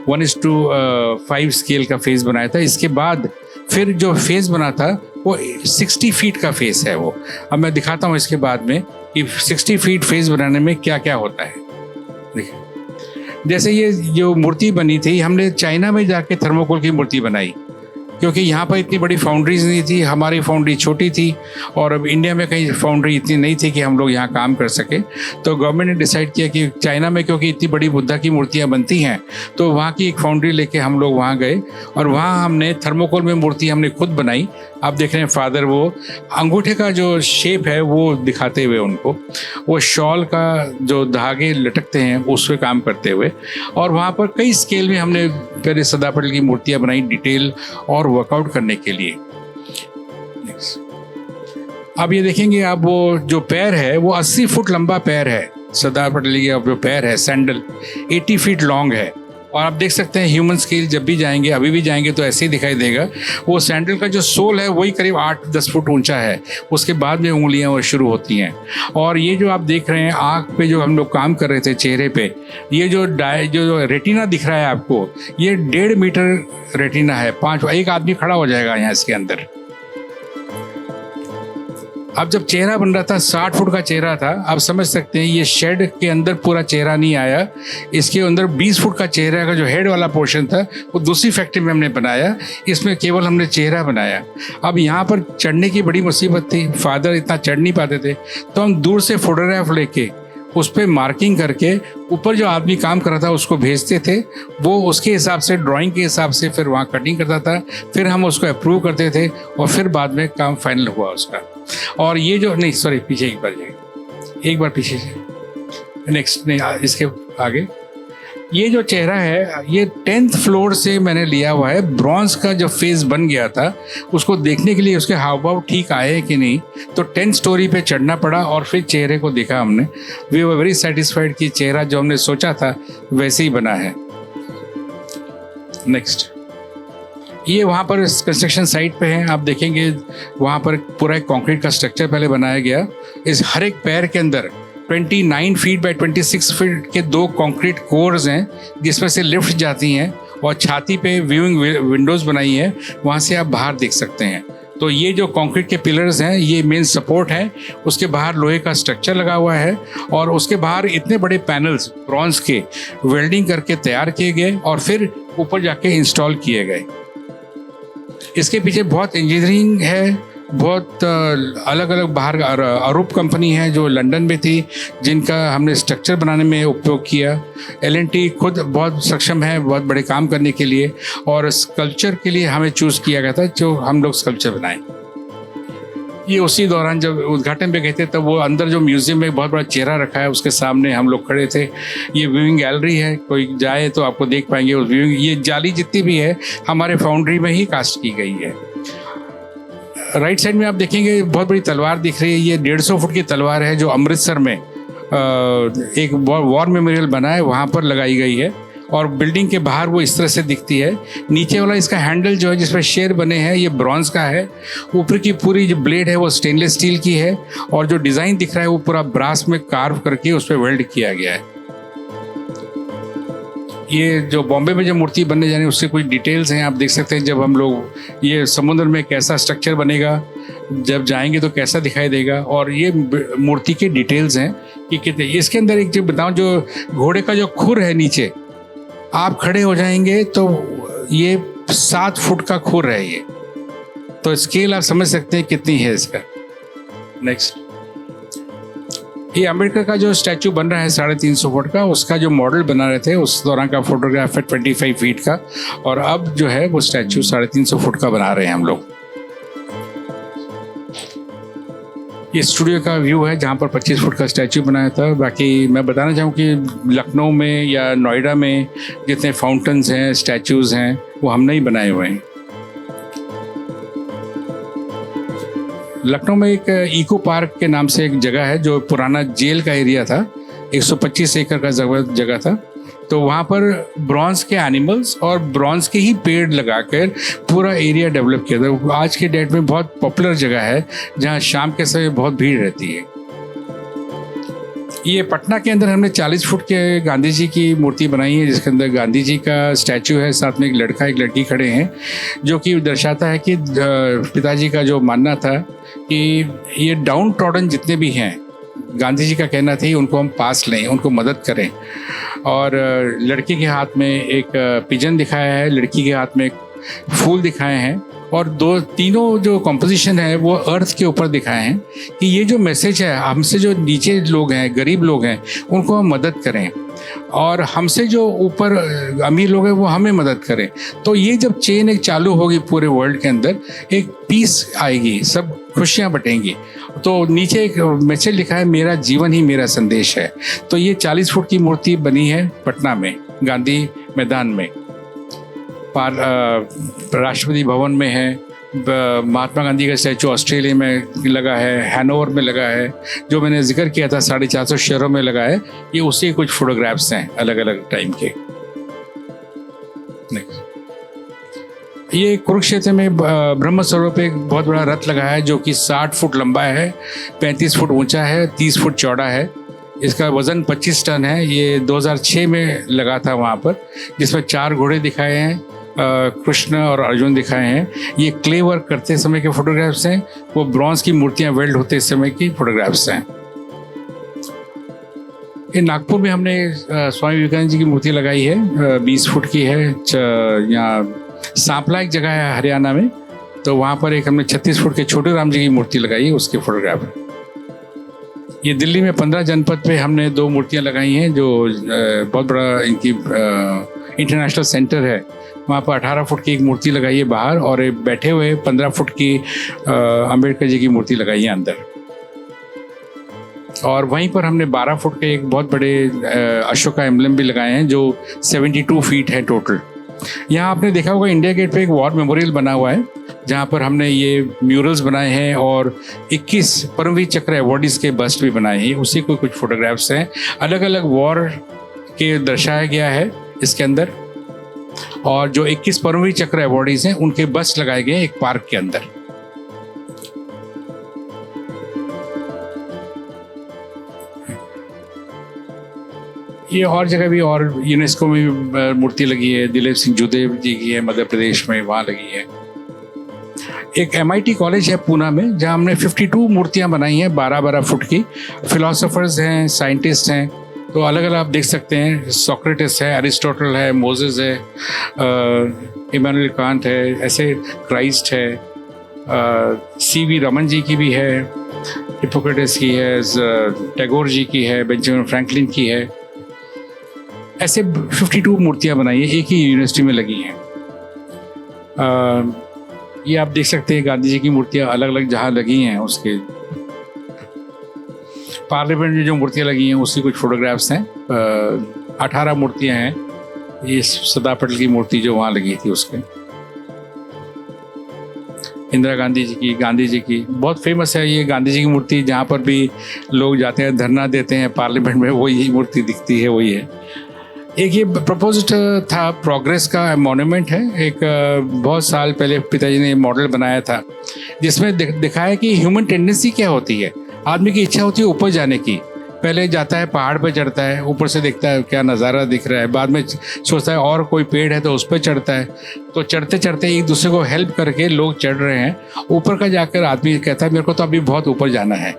1:5 स्केल का फेस बनाया था। इसके बाद फिर जो फेस बना था वो 60 फीट का फेस है वो। अब मैं दिखाता हूँ इसके बाद में कि 60 फीट फेस बनाने में क्या क्या होता है। देखिए, जैसे ये जो मूर्ति बनी थी, हमने चाइना में जाके थर्मोकोल की मूर्ति बनाई, क्योंकि यहाँ पर इतनी बड़ी फाउंड्रीज नहीं थी, हमारी फाउंड्री छोटी थी और अब इंडिया में कहीं फाउंड्री इतनी नहीं थी कि हम लोग यहाँ काम कर सके। तो गवर्नमेंट ने डिसाइड किया कि चाइना में क्योंकि इतनी बड़ी बुद्धा की मूर्तियाँ बनती हैं, तो वहाँ की एक फाउंड्री लेके हम लोग वहाँ गए और वहाँ हमने थर्मोकोल में मूर्ति हमने खुद बनाई। आप देख रहे हैं फादर वो अंगूठे का जो शेप है वो दिखाते हुए उनको, वो शॉल का जो धागे लटकते हैं उस पर काम करते हुए। और वहाँ पर कई स्केल में हमने पहले सरदार पटेल की मूर्तियाँ बनाई, डिटेल और वर्कआउट करने के लिए। अब ये देखेंगे आप, वो जो पैर है वो 80 फुट लंबा पैर है सरदार पटेल का। जो पैर है सैंडल 80 फीट लॉन्ग है, और आप देख सकते हैं ह्यूमन स्केल जब भी जाएंगे, अभी भी जाएंगे तो ऐसे ही दिखाई देगा। वो सैंडल का जो सोल है वही करीब 8-10 फुट ऊंचा है, उसके बाद में उंगलियां वो शुरू होती हैं। और ये जो आप देख रहे हैं आँख पे जो हम लोग काम कर रहे थे चेहरे पे, ये जो रेटिना दिख रहा है आपको, ये 1.5 मीटर रेटिना है। 1 आदमी खड़ा हो जाएगा यहाँ इसके अंदर। अब जब चेहरा बन रहा था 60 फुट का चेहरा था, आप समझ सकते हैं ये शेड के अंदर पूरा चेहरा नहीं आया, इसके अंदर 20 फुट का चेहरा का जो हेड वाला पोर्शन था वो दूसरी फैक्ट्री में हमने बनाया, इसमें केवल हमने चेहरा बनाया। अब यहाँ पर चढ़ने की बड़ी मुसीबत थी, फादर इतना चढ़ नहीं पाते थे, तो हम दूर से फोटोग्राफ लेके उस पर मार्किंग करके ऊपर जो आदमी काम कर रहा था उसको भेजते थे, वो उसके हिसाब से ड्राइंग के हिसाब से फिर वहाँ कटिंग करता था, फिर हम उसको अप्रूव करते थे और फिर बाद में काम फाइनल हुआ उसका। और ये जो नहीं सॉरी पीछे एक बार पीछे से नेक्स्ट नहीं इसके आगे, ये जो चेहरा है ये 10th फ्लोर से मैंने लिया हुआ है। ब्रॉन्ज का जो फेस बन गया था उसको देखने के लिए उसके हाव भाव ठीक आए कि नहीं, तो 10th स्टोरी पे चढ़ना पड़ा और फिर चेहरे को देखा हमने। वी वर वेरी सेटिस्फाइड कि चेहरा जो हमने सोचा था वैसे ही बना है। नेक्स्ट, ये वहाँ पर कंस्ट्रक्शन साइट पे है, आप देखेंगे वहाँ पर पूरा एक कंक्रीट का स्ट्रक्चर पहले बनाया गया। इस हर एक पैर के अंदर 29 फीट बाय 26 फीट के 2 कंक्रीट कोर्स हैं जिसमें से लिफ्ट जाती हैं, और छाती पे व्यूइंग विंडोज़ बनाई है, वहाँ से आप बाहर देख सकते हैं। तो ये जो कंक्रीट के पिलर्स हैं ये मेन सपोर्ट है, उसके बाहर लोहे का स्ट्रक्चर लगा हुआ है, और उसके बाहर इतने बड़े पैनल्स ब्रॉन्ज के वेल्डिंग करके तैयार किए गए और फिर ऊपर जाके इंस्टॉल किए गए। इसके पीछे बहुत इंजीनियरिंग है, बहुत अलग अलग बाहर अरूप कंपनी है जो लंदन में थी, जिनका हमने स्ट्रक्चर बनाने में उपयोग किया। L&T खुद बहुत सक्षम है बहुत बड़े काम करने के लिए, और स्कल्पचर के लिए हमें चूज़ किया गया था जो हम लोग स्कल्पचर बनाएं। ये उसी दौरान जब उद्घाटन पे गए थे तब वो अंदर जो म्यूज़ियम में बहुत बड़ा चेहरा रखा है उसके सामने हम लोग खड़े थे। ये व्यूइंग गैलरी है, कोई जाए तो आपको देख पाएंगे उस व्यूइंग। ये जाली जितनी भी है हमारे फाउंड्री में ही कास्ट की गई है। राइट साइड में आप देखेंगे बहुत बड़ी तलवार दिख रही है, ये 150 फुट की तलवार है जो अमृतसर में एक वॉर मेमोरियल बना है वहाँ पर लगाई गई है, और बिल्डिंग के बाहर वो इस तरह से दिखती है। नीचे वाला इसका हैंडल जो है जिसमें शेर बने हैं ये ब्रॉन्ज का है, ऊपर की पूरी जो ब्लेड है वो स्टेनलेस स्टील की है, और जो डिज़ाइन दिख रहा है वो पूरा ब्रास में कार्व करके उस पर वेल्ड किया गया है। ये जो बॉम्बे में जो मूर्ति बनने जा रही है उसके कुछ डिटेल्स हैं, आप देख सकते हैं। जब हम लोग ये समुद्र में कैसा स्ट्रक्चर बनेगा, जब जाएंगे तो कैसा दिखाई देगा, और ये मूर्ति के डिटेल्स हैं कि कितने। इसके अंदर एक चीज़ बताऊँ, जो घोड़े का जो खुर है नीचे आप खड़े हो जाएंगे तो ये 7 फुट का खुर है ये, तो स्केल आप समझ सकते हैं कितनी है इसका। नेक्स्ट, ये अम्बेडकर का जो स्टैचू बन रहा है 350 फुट का, उसका जो मॉडल बना रहे थे उस दौरान का फोटोग्राफ है 25 फीट का, और अब जो है वो स्टैचू 350 फुट का बना रहे हैं हम लोग। ये स्टूडियो का व्यू है जहाँ पर 25 फुट का स्टैचू बनाया था। बाकी मैं बताना चाहूँ कि लखनऊ में या नोएडा में जितने फाउंटेन्स हैं, स्टैचूज़ हैं, वो हमने ही बनाए हुए हैं। लखनऊ में एक इको पार्क के नाम से एक जगह है जो पुराना जेल का एरिया था, 125 एकड़ का जगह था। तो वहाँ पर ब्रॉन्ज के एनिमल्स और ब्रॉन्ज के ही पेड़ लगाकर पूरा एरिया डेवलप किया था। आज के डेट में बहुत पॉपुलर जगह है जहाँ शाम के समय बहुत भीड़ रहती है। ये पटना के अंदर हमने 40 फुट के गांधी जी की मूर्ति बनाई है, जिसके अंदर गांधी जी का स्टैचू है, साथ में एक लड़का एक लड़की खड़े हैं, जो कि दर्शाता है कि पिताजी का जो मानना था कि ये डाउन ट्रॉडन जितने भी हैं, गांधी जी का कहना था उनको हम पास लें, उनको मदद करें। और लड़के के हाथ में एक पिजन दिखाया है, लड़की के हाथ में एक फूल दिखाए हैं, और तीनों जो कंपोजिशन है वो अर्थ के ऊपर दिखाए हैं कि ये जो मैसेज है, हमसे जो नीचे लोग हैं, गरीब लोग हैं, उनको हम मदद करें, और हमसे जो ऊपर अमीर लोग हैं वो हमें मदद करें। तो ये जब चेन एक चालू होगी पूरे वर्ल्ड के अंदर, एक पीस आएगी, सब खुशियाँ बटेंगी। तो नीचे एक मैसेज लिखा है, मेरा जीवन ही मेरा संदेश है। तो ये 40 फुट की मूर्ति बनी है पटना में गांधी मैदान में, राष्ट्रपति भवन में है, महात्मा गांधी का स्टैचू ऑस्ट्रेलिया में लगा है, हैनोवर में लगा है, जो मैंने जिक्र किया था 450 शहरों में लगा है। ये उसी कुछ फोटोग्राफ्स हैं अलग अलग टाइम के। ये कुरुक्षेत्र में ब्रह्म सरोवर पे एक बहुत बड़ा रथ लगा है जो कि 60 फुट लंबा है, 35 फुट ऊंचा है, 30 फुट चौड़ा है। इसका वजन 25 टन है। ये 2006 में लगा था वहाँ पर, जिसमें 4 घोड़े दिखाए हैं, कृष्ण और अर्जुन दिखाए हैं। ये क्ले वर्क करते समय के फोटोग्राफ्स हैं, वो ब्रॉन्ज की मूर्तियाँ वेल्ड होते समय की फोटोग्राफ्स हैं। ये नागपुर में हमने स्वामी विवेकानंद जी की मूर्ति लगाई है, 20 फुट की है। यहाँ सांपला एक जगह है हरियाणा में, तो वहाँ पर एक हमने 36 फुट के छोटे राम जी की मूर्ति लगाई है, उसके फोटोग्राफ है। ये दिल्ली में 15 जनपद पे हमने 2 मूर्तियाँ लगाई हैं, जो बहुत बड़ा इनकी इंटरनेशनल सेंटर है। वहाँ पर 18 फुट की एक मूर्ति लगाई है बाहर, और एक बैठे हुए 15 फुट की अम्बेडकर जी की मूर्ति लगाई है अंदर। और वहीं पर हमने 12 फुट के एक बहुत बड़े अशोका एम्बलम भी लगाए हैं, जो 72 फीट है टोटल। यहाँ आपने देखा होगा इंडिया गेट पे एक वॉर मेमोरियल बना हुआ है, जहाँ पर हमने ये म्यूरल्स बनाए हैं और 21 परमवीर चक्र अवॉर्डीज के बस्ट भी बनाए हैं। उसी को कुछ फोटोग्राफ्स हैं, अलग अलग वॉर के दर्शाया गया है इसके अंदर। और जो 21 परमवीर चक्र अवॉर्डीज हैं उनके बस्ट लगाए गए एक पार्क के अंदर। ये और जगह भी, और यूनेस्को में भी मूर्ति लगी है, दिलीप सिंह जुदेव जी की है मध्य प्रदेश में, वहाँ लगी है। एक MIT कॉलेज है पूना में, जहाँ हमने 52 मूर्तियाँ बनाई हैं 12-12 फुट की। फिलोसोफर्स हैं, साइंटिस्ट हैं, तो अलग अलग आप देख सकते हैं। सोक्रेटिस है, अरिस्टोटल है, मोजेस है, इमानुएल कांट है, ऐसे क्राइस्ट है, CV रमन जी की भी है, हिप्पोक्रेटिस की है, टैगोर जी की है, बेंजामिन फ्रैंकलिन की है। ऐसे 52 मूर्तियाँ बनाई हैं, एक ही यूनिवर्सिटी में लगी हैं। ये आप देख सकते हैं गांधी जी की मूर्तियाँ अलग अलग जहाँ लगी हैं। उसके पार्लियामेंट में जो मूर्तियाँ लगी हैं उसकी कुछ फोटोग्राफ्स हैं। 18 मूर्तियाँ हैं। ये सरदार पटेल की मूर्ति जो वहाँ लगी थी, उसके इंदिरा गांधी जी की बहुत फेमस है ये गांधी जी की मूर्ति। जहाँ पर भी लोग जाते हैं, धरना देते हैं पार्लियामेंट में, वो यही मूर्ति दिखती है, वही है। एक ये प्रपोज्ड था, प्रोग्रेस का मॉन्यूमेंट है। एक बहुत साल पहले पिताजी ने मॉडल बनाया था, जिसमें दिखाया कि ह्यूमन टेंडेंसी क्या होती है। आदमी की इच्छा होती है ऊपर जाने की। पहले जाता है, पहाड़ पर चढ़ता है, ऊपर से देखता है क्या नज़ारा दिख रहा है, बाद में सोचता है और कोई पेड़ है तो उस पर चढ़ता है। तो चढ़ते चढ़ते एक दूसरे को हेल्प करके लोग चढ़ रहे हैं ऊपर का। जाकर आदमी कहता है मेरे को तो अभी बहुत ऊपर जाना है।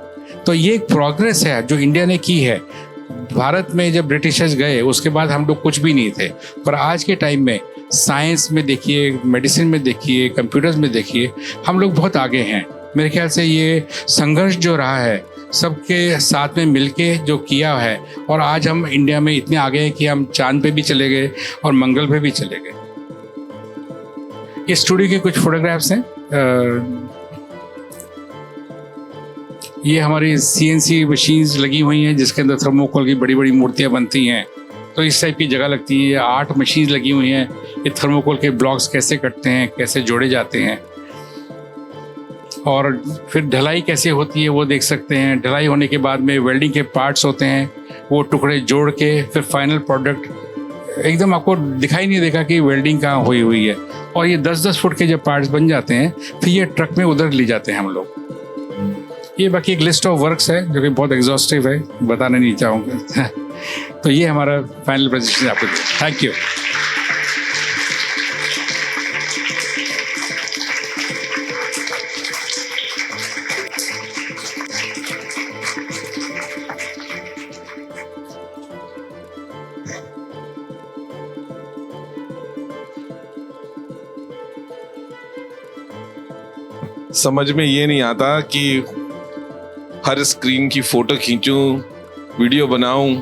तो ये एक प्रोग्रेस है जो इंडिया ने की है। भारत में जब ब्रिटिशर्स गए उसके बाद हम लोग कुछ भी नहीं थे, पर आज के टाइम में साइंस में देखिए, मेडिसिन में देखिए, कंप्यूटर्स में देखिए, हम लोग बहुत आगे हैं। मेरे ख्याल से ये संघर्ष जो रहा है सबके साथ में मिलके जो किया है, और आज हम इंडिया में इतने आगे हैं कि हम चांद पे भी चले गए और मंगल पे भी चले गए। ये स्टूडियो के कुछ फोटोग्राफ्स हैं। ये हमारी CNC मशीन्स लगी हुई हैं, जिसके अंदर थर्मोकोल की बड़ी बड़ी मूर्तियाँ बनती हैं। तो इस टाइप की जगह लगती है। 8 मशीन्स लगी हुई हैं। ये थर्मोकोल के ब्लॉक्स कैसे कटते हैं, कैसे जोड़े जाते हैं, और फिर ढलाई कैसे होती है वो देख सकते हैं। ढलाई होने के बाद में वेल्डिंग के पार्ट्स होते हैं, वो टुकड़े जोड़ के फिर फाइनल प्रोडक्ट एकदम आपको दिखाई नहीं देगा कि वेल्डिंग कहाँ हुई है। और ये 10-10 फुट के जब पार्ट्स बन जाते हैं फिर ये ट्रक में उधर ले जाते हैं हम लोग। ये बाकी एक लिस्ट ऑफ वर्क्स है जो कि बहुत एग्जॉस्टिव है, बताना नहीं चाहूँगा। तो ये हमारा फाइनल प्रेजेंटेशन आपको। Thank you. समझ में ये नहीं आता कि हर स्क्रीन की फोटो खींचूं, वीडियो बनाऊं,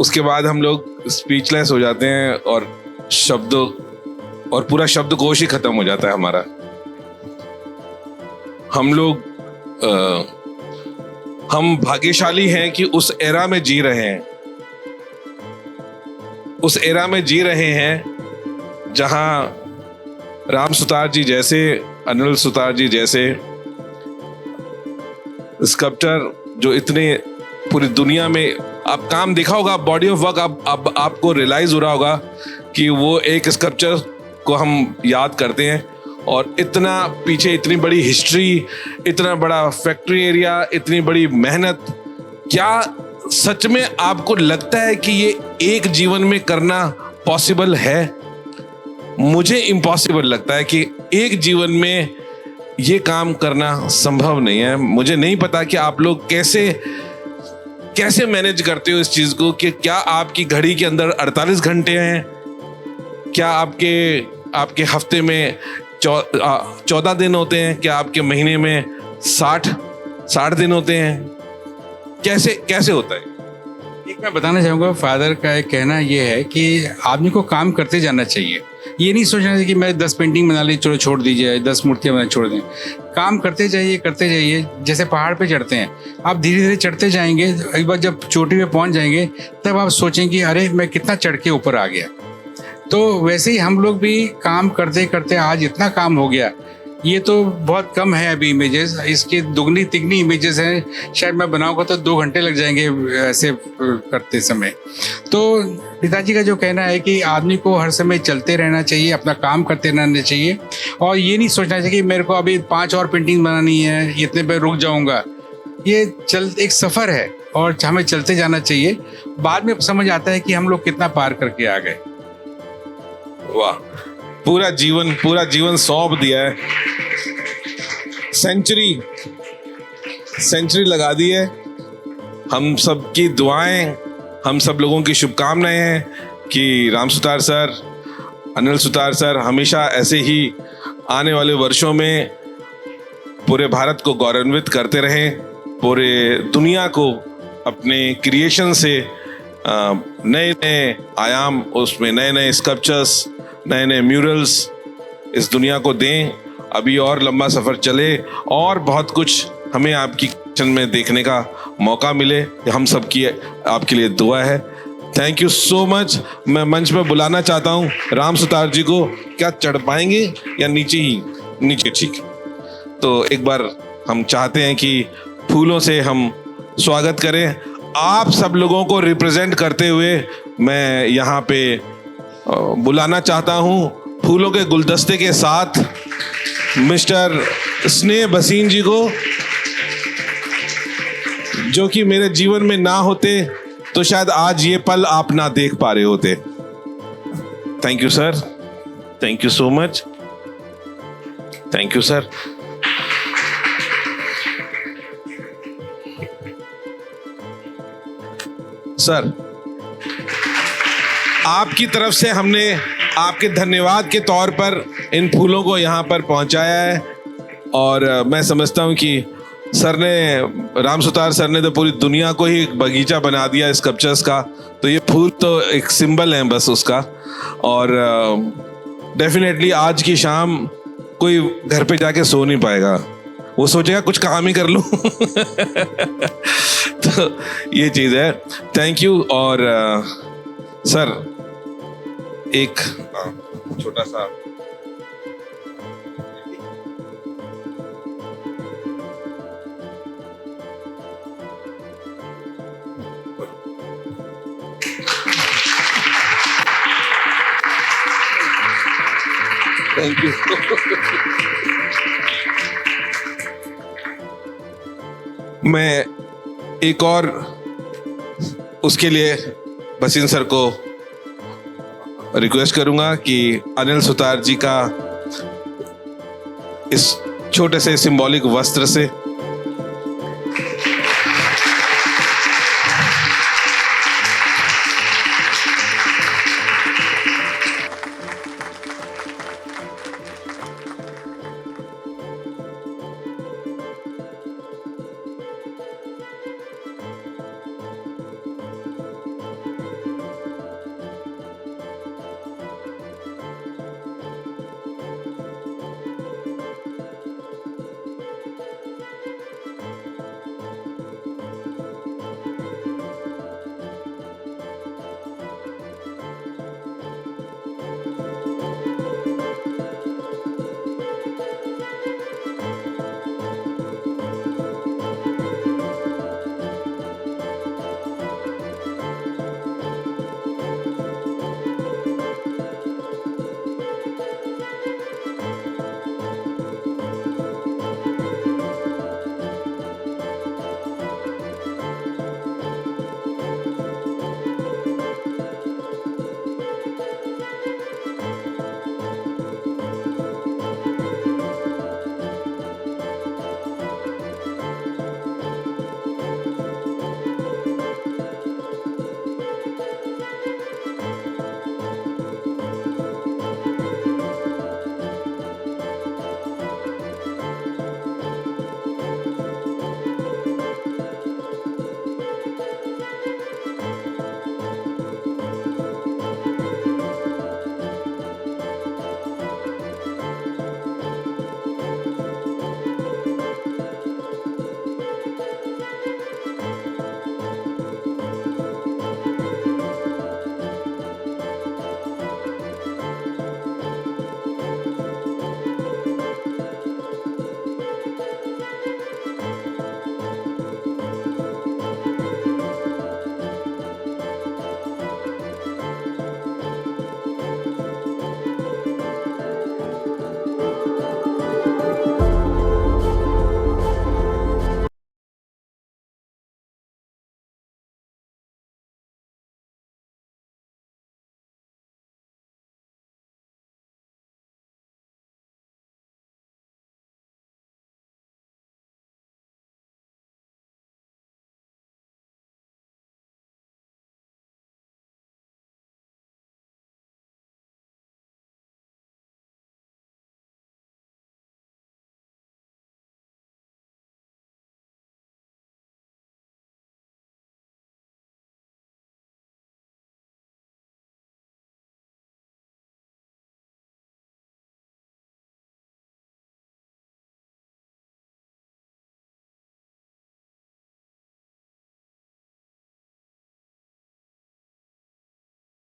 उसके बाद हम लोग स्पीचलेस हो जाते हैं और पूरा शब्दकोश ही खत्म हो जाता है हमारा। हम भाग्यशाली हैं कि उस एरा में जी रहे हैं, उस एरा में जी रहे हैं जहां राम सुतार जी जैसे, अनिल सुतार जी जैसे स्कल्पटर जो इतने पूरी दुनिया में आप काम देखा होगा, बॉडी ऑफ वर्क आपको रियलाइज हो रहा होगा कि वो एक स्कल्पचर को हम याद करते हैं और इतना पीछे इतनी बड़ी हिस्ट्री, इतना बड़ा फैक्ट्री एरिया, इतनी बड़ी मेहनत, क्या सच में आपको लगता है कि ये एक जीवन में करना पॉसिबल है? मुझे इम्पॉसिबल लगता है कि एक जीवन में ये काम करना संभव नहीं है। मुझे नहीं पता कि आप लोग कैसे मैनेज करते हो इस चीज को, कि क्या आपकी घड़ी के अंदर 48 घंटे हैं, क्या आपके हफ्ते में 14 दिन होते हैं, क्या आपके महीने में 60 दिन होते हैं, कैसे होता है? एक मैं बताना चाहूँगा, फादर का एक कहना ये है कि आदमी को काम करते जाना चाहिए। ये नहीं सोचना चाहिए कि मैं 10 पेंटिंग बना ली, चलो छोड़ दीजिए, 10 मूर्तियाँ बना छोड़ दें। काम करते जाइए। जैसे पहाड़ पे चढ़ते हैं, आप धीरे धीरे चढ़ते जाएंगे, एक बार जब चोटी पे पहुंच जाएंगे तब आप सोचेंगे अरे मैं कितना चढ़ के ऊपर आ गया। तो वैसे ही हम लोग भी काम करते करते आज इतना काम हो गया। ये तो बहुत कम है अभी इमेजेस, इसकी दुगनी तिगनी इमेजेस हैं, शायद मैं बनाऊंगा तो 2 घंटे लग जाएंगे ऐसे करते समय। तो पिताजी का जो कहना है कि आदमी को हर समय चलते रहना चाहिए, अपना काम करते रहना चाहिए और ये नहीं सोचना चाहिए कि मेरे को अभी 5 और पेंटिंग बनानी है, इतने पे रुक जाऊंगा। ये एक सफ़र है और हमें चलते जाना चाहिए। बाद में समझ आता है कि हम लोग कितना पार करके आ गए। वाह, पूरा जीवन सौंप दिया है, सेंचुरी लगा दी है। हम सबकी दुआएं, हम सब लोगों की शुभकामनाएं हैं कि राम सुतार सर, अनिल सुतार सर हमेशा ऐसे ही आने वाले वर्षों में पूरे भारत को गौरवान्वित करते रहें, पूरे दुनिया को अपने क्रिएशन से नए नए आयाम, उसमें नए नए स्कल्पचर्स, नए नए म्यूरल्स इस दुनिया को दें। अभी और लंबा सफ़र चले और बहुत कुछ हमें आपकी किचन में देखने का मौका मिले। हम सबकी आपके लिए दुआ है। Thank you so much. मैं मंच में बुलाना चाहता हूँ राम सुतार जी को। क्या चढ़ पाएंगे या नीचे? ठीक। तो एक बार हम चाहते हैं कि फूलों से हम स्वागत करें। आप सब लोगों को रिप्रेजेंट करते हुए मैं यहाँ पे बुलाना चाहता हूँ फूलों के गुलदस्ते के साथ मिस्टर स्नेह भसीन जी को, जो कि मेरे जीवन में ना होते तो शायद आज ये पल आप ना देख पा रहे होते। Thank you sir, thank you so much, thank you sir. Sir, आपकी तरफ से हमने आपके धन्यवाद के तौर पर इन फूलों को यहाँ पर पहुँचाया है और मैं समझता हूँ कि राम सुतार सर ने तो पूरी दुनिया को ही एक बगीचा बना दिया स्कल्पचर्स का। तो ये फूल तो एक सिंबल है बस उसका। और डेफिनेटली आज की शाम कोई घर पे जाके सो नहीं पाएगा, वो सोचेगा कुछ काम ही कर लूं। तो ये चीज़ है। Thank you. और सर एक छोटा सा थैंक यू। मैं एक और उसके लिए भसीन सर को रिक्वेस्ट करूंगा कि अनिल सुतार जी का इस छोटे से सिंबॉलिक वस्त्र से